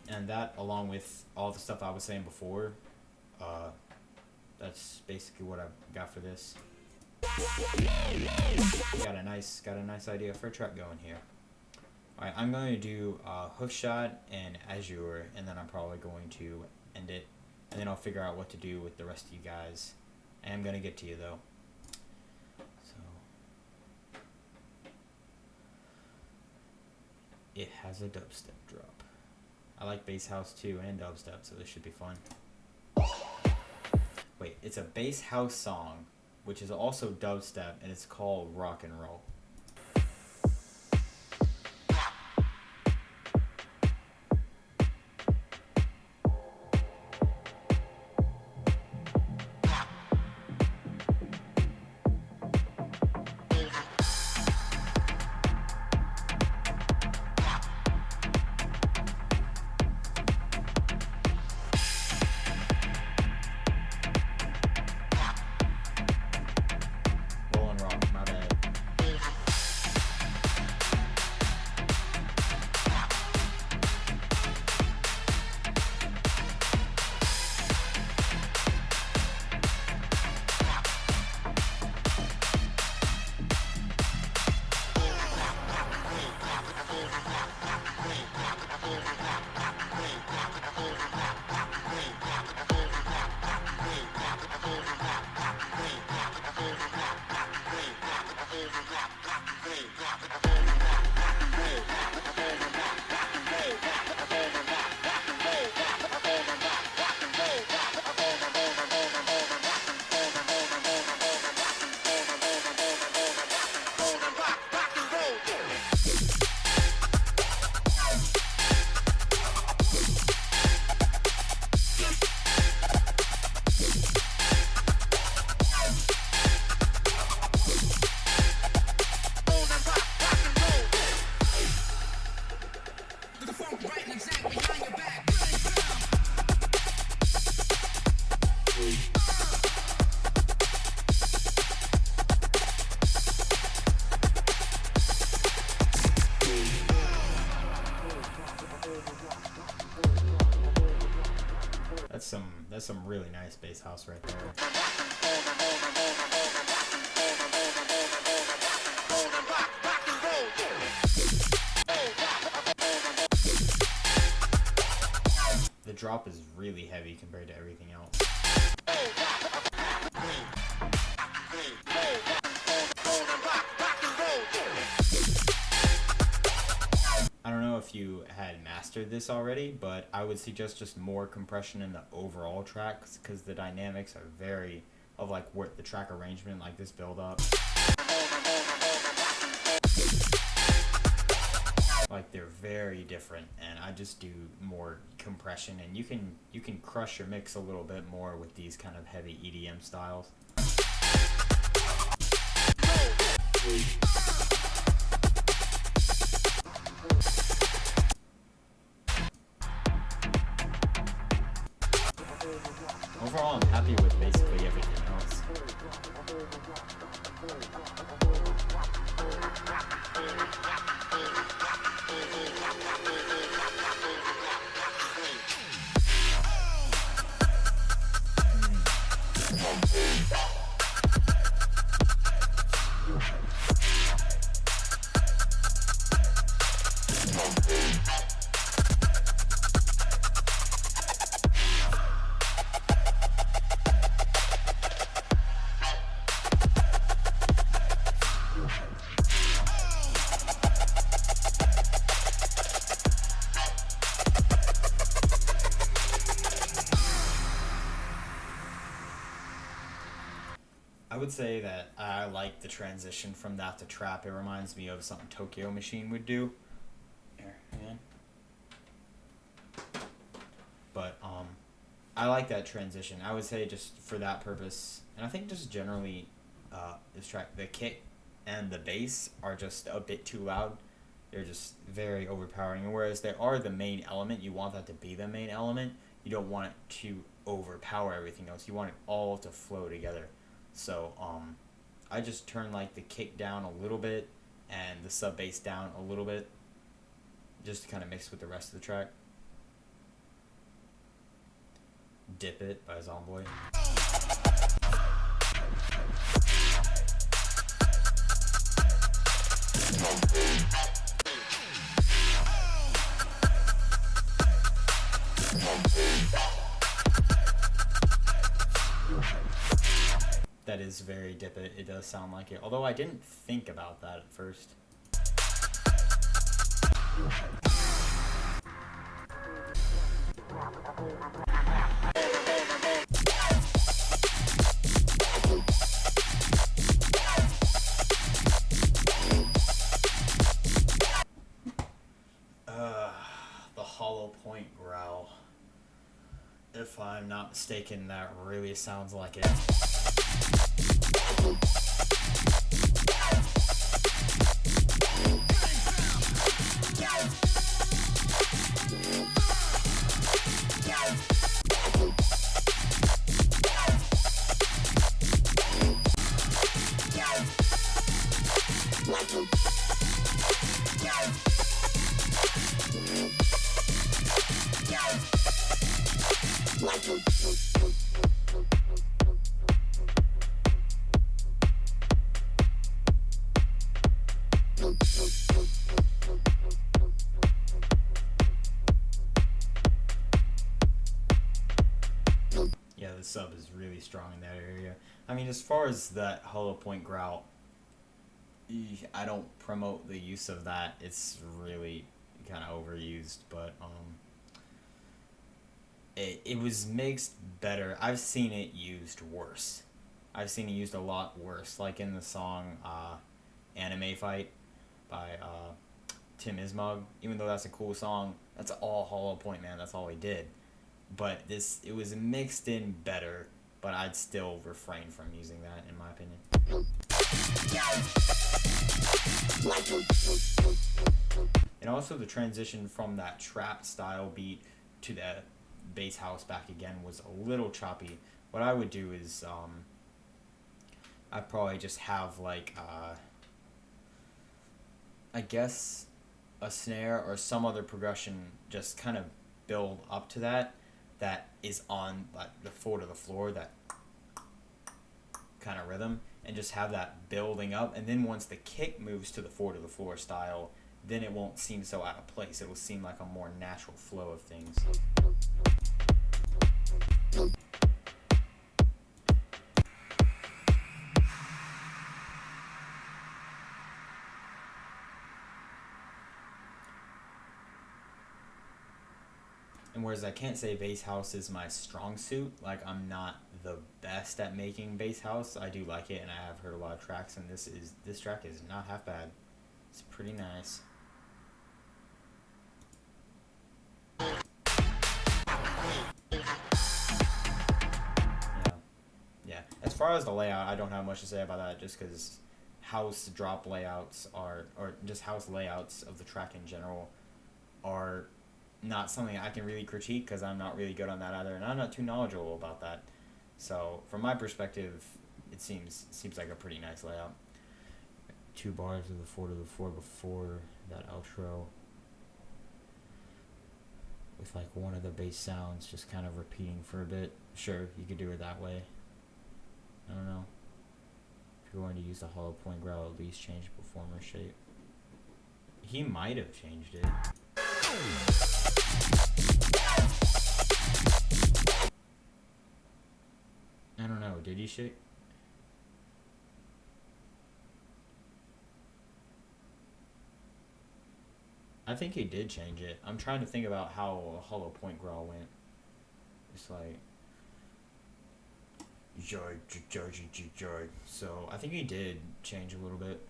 And that, along with all the stuff I was saying before, that's basically what I got for this. Got a nice idea for a track going here. Alright, I'm going to do Hookshot and Azure, and then I'm probably going to end it, and then I'll figure out what to do with the rest of you guys. I am going to get to you though. So it has a dubstep drop. I like bass house too and dubstep, so this should be fun. Wait, it's a bass house song, which is also dubstep, and it's called Rock and Roll. That's some really nice bass house right there. The drop is really heavy compared to everything else. I don't know if you had mastered this already, but I would suggest just more compression in the overall tracks, because the dynamics are very, of like where the track arrangement, like this build up. Like they're very different, and I just do more compression, and you can crush your mix a little bit more with these kind of heavy EDM styles. Overall, I'm happy with basically everything else. I would say that I like the transition from that to trap. It reminds me of something Tokyo Machine would do. Here, man. But I like that transition. I would say just for that purpose, and I think just generally, this track, the kick and the bass are just a bit too loud. They're just very overpowering. And whereas they are the main element, you want that to be the main element. You don't want it to overpower everything else. You want it all to flow together. So I just turn like the kick down a little bit and the sub bass down a little bit, just to kind of mix with the rest of the track. Dip It by Zomboy. That is very Dip It. It does sound like it. Although I didn't think about that at first. The hollow point growl. If I'm not mistaken, that really sounds like it. Yeah, the sub is really strong in that area. I mean, as far as that hollow point growl, I don't promote the use of that. It's really kind of overused, but it was mixed better. I've seen it used worse. I've seen it used a lot worse, like in the song Anime Fight by Tim Ismug. Even though that's a cool song, that's all hollow point, man. That's all he did. But it was mixed in better, but I'd still refrain from using that, in my opinion. And also the transition from that trap style beat to the bass house back again was a little choppy. What I would do is I'd probably just have like I guess a snare or some other progression just kind of build up to that is on like the 4 to the floor, that kind of rhythm, and just have that building up, and then once the kick moves to the 4 to the floor style, then it won't seem so out of place. It will seem like a more natural flow of things. whereas I can't say bass house is my strong suit. Like, I'm not the best at making bass house. I do like it, and I have heard a lot of tracks, and this track is not half bad. It's pretty nice. Yeah. As far as the layout, I don't have much to say about that, just because house drop layouts are, or just house layouts of the track in general, are not something I can really critique, because I'm not really good on that either, and I'm not too knowledgeable about that. So from my perspective, it seems like a pretty nice layout. 2 bars of the 4 to the 4 before that outro, with like one of the bass sounds just kind of repeating for a bit. Sure, you could do it that way. I don't know. If you're going to use the hollow point growl, at least change the performer shape. He might have changed it. I don't know, did he shake? I think he did change it. I'm trying to think about how a hollow point growl went. It's like joy. So I think he did change a little bit.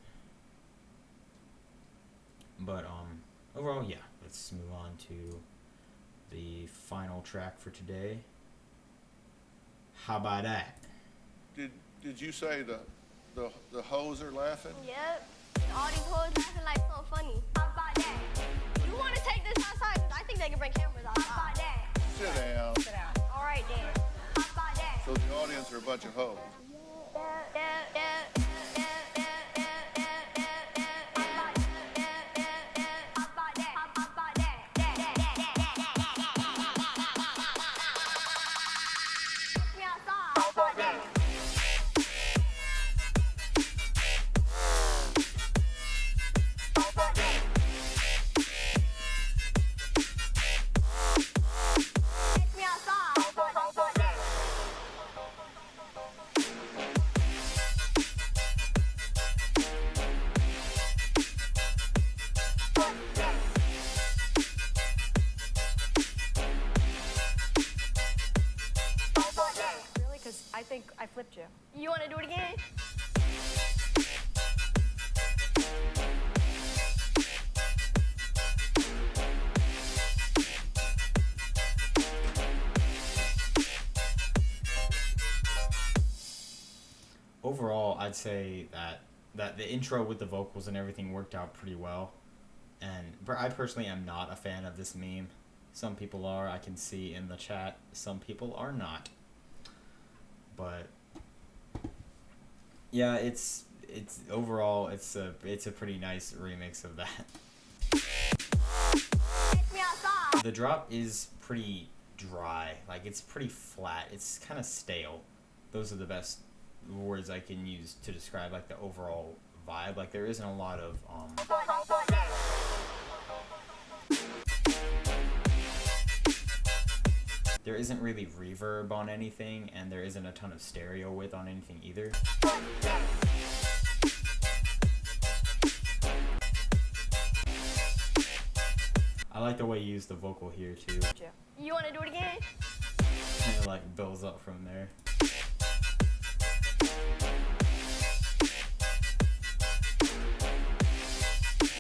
But overall, yeah. Let's move on to the final track for today. How about that? Did you say the hoes are laughing? Yep. All these hoes laughing like so funny. How about that? You want to take this outside? 'Cause I think they can bring cameras outside. How about that? Sit down. Sit down. All right then. How about that? So the audience are a bunch of hoes. I think I flipped you. You want to do it again? Overall, I'd say that the intro with the vocals and everything worked out pretty well. And I personally am not a fan of this meme. Some people are, I can see in the chat. Some people are not. But yeah, it's overall it's a pretty nice remix of that. The drop is pretty dry, like it's pretty flat. It's kind of stale. Those are the best words I can use to describe like the overall vibe. Like there isn't a lot of there isn't really reverb on anything, and there isn't a ton of stereo width on anything either. I like the way you use the vocal here too. You want to do it again? And it like builds up from there.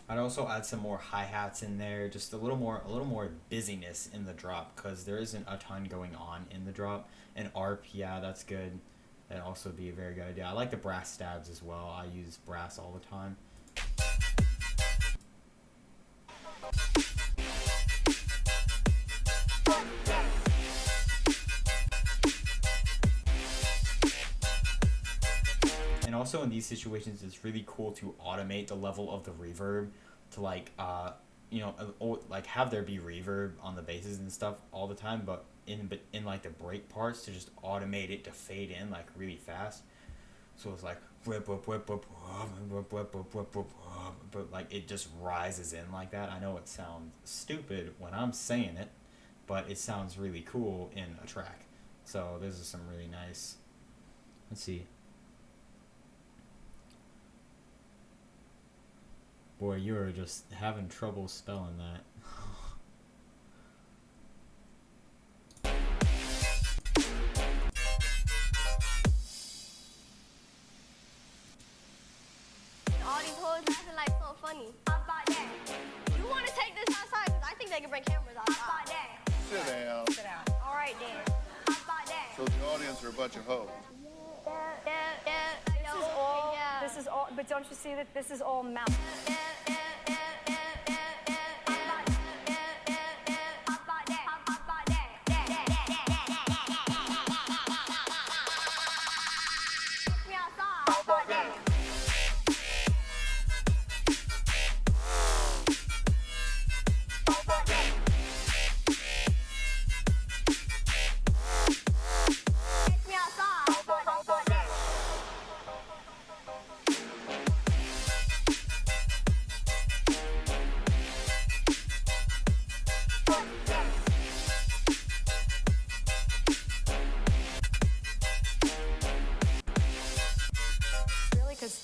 I'd also add some more hi-hats in there, just a little more busyness in the drop, because there isn't a ton going on in the drop. And ARP, yeah, that's good. That'd also be a very good idea. I like the brass stabs as well. I use brass all the time. And also in these situations, it's really cool to automate the level of the reverb to like, like have there be reverb on the basses and stuff all the time, but in like the break parts to just automate it to fade in like really fast. So it's like, but like it just rises in like that. I know it sounds stupid when I'm saying it, but it sounds really cool in a track. So this is some really nice. Let's see. Boy, you were just having trouble spelling that. So the audience are a bunch of hoes. This is all, but don't you see that this is all mouth?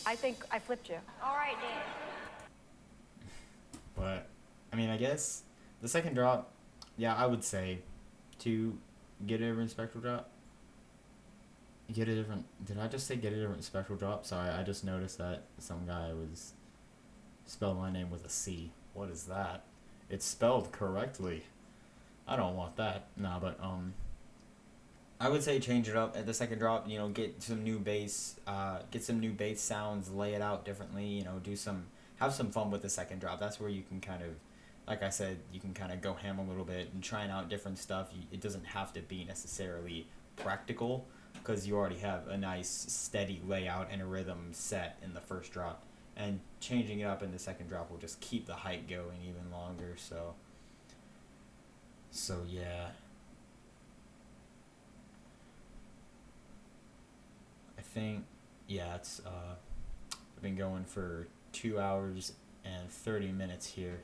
I think I flipped you. All right, Dan. But I mean, I guess the second drop, yeah, I would say to get a different spectral drop. Get a different. Did I just say get a different spectral drop? Sorry, I just noticed that some guy was spelled my name with a C. What is that? It's spelled correctly. I don't want that. Nah, but I would say change it up at the second drop. You know, get some new bass, sounds, lay it out differently. You know, have some fun with the second drop. That's where you can kind of, like I said, you can kind of go ham a little bit and trying out different stuff. It doesn't have to be necessarily practical because you already have a nice steady layout and a rhythm set in the first drop. And changing it up in the second drop will just keep the hype going even longer. So yeah. I think, yeah, it's I've been going for 2 hours and 30 minutes here.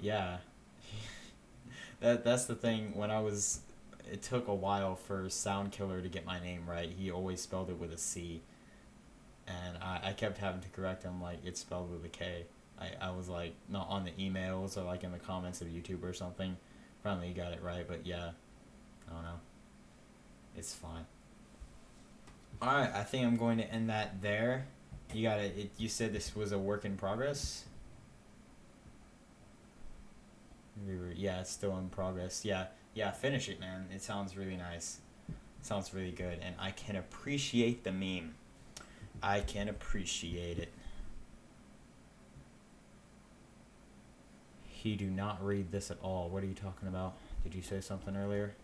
Yeah. That's the thing. It took a while for Sound Killer to get my name right. He always spelled it with a C. And I kept having to correct him, like, it's spelled with a K. I was like, not on the emails or like in the comments of YouTube or something. Finally got it right, but yeah, I don't know. It's fine. Alright, I think I'm going to end that there. You said this was a work in progress? Yeah, it's still in progress. Yeah, finish it, man. It sounds really nice. It sounds really good, and I can appreciate the meme. I can appreciate it. He do not read this at all. What are you talking about? Did you say something earlier?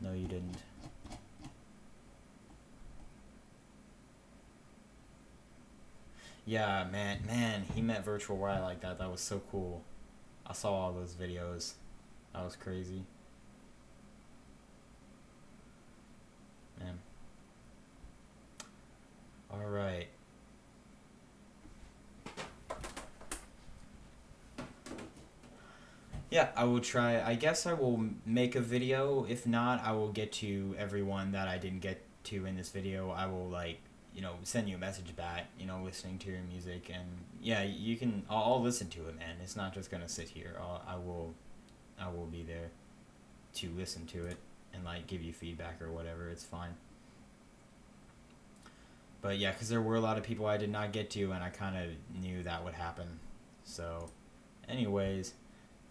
No, you didn't. Yeah, man, he met Virtual Riot like that. That was so cool. I saw all those videos. That was crazy. Man. Alright. Yeah, I will try. I guess I will make a video. If not, I will get to everyone that I didn't get to in this video. I will, like, send you a message back, listening to your music. And yeah, you can, I'll listen to it, man. It's not just going to sit here. I will be there to listen to it and, like, give you feedback or whatever. It's fine. But yeah, because there were a lot of people I did not get to, and I kind of knew that would happen. So, anyways,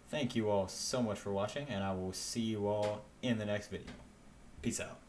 thank you all so much for watching, and I will see you all in the next video. Peace out.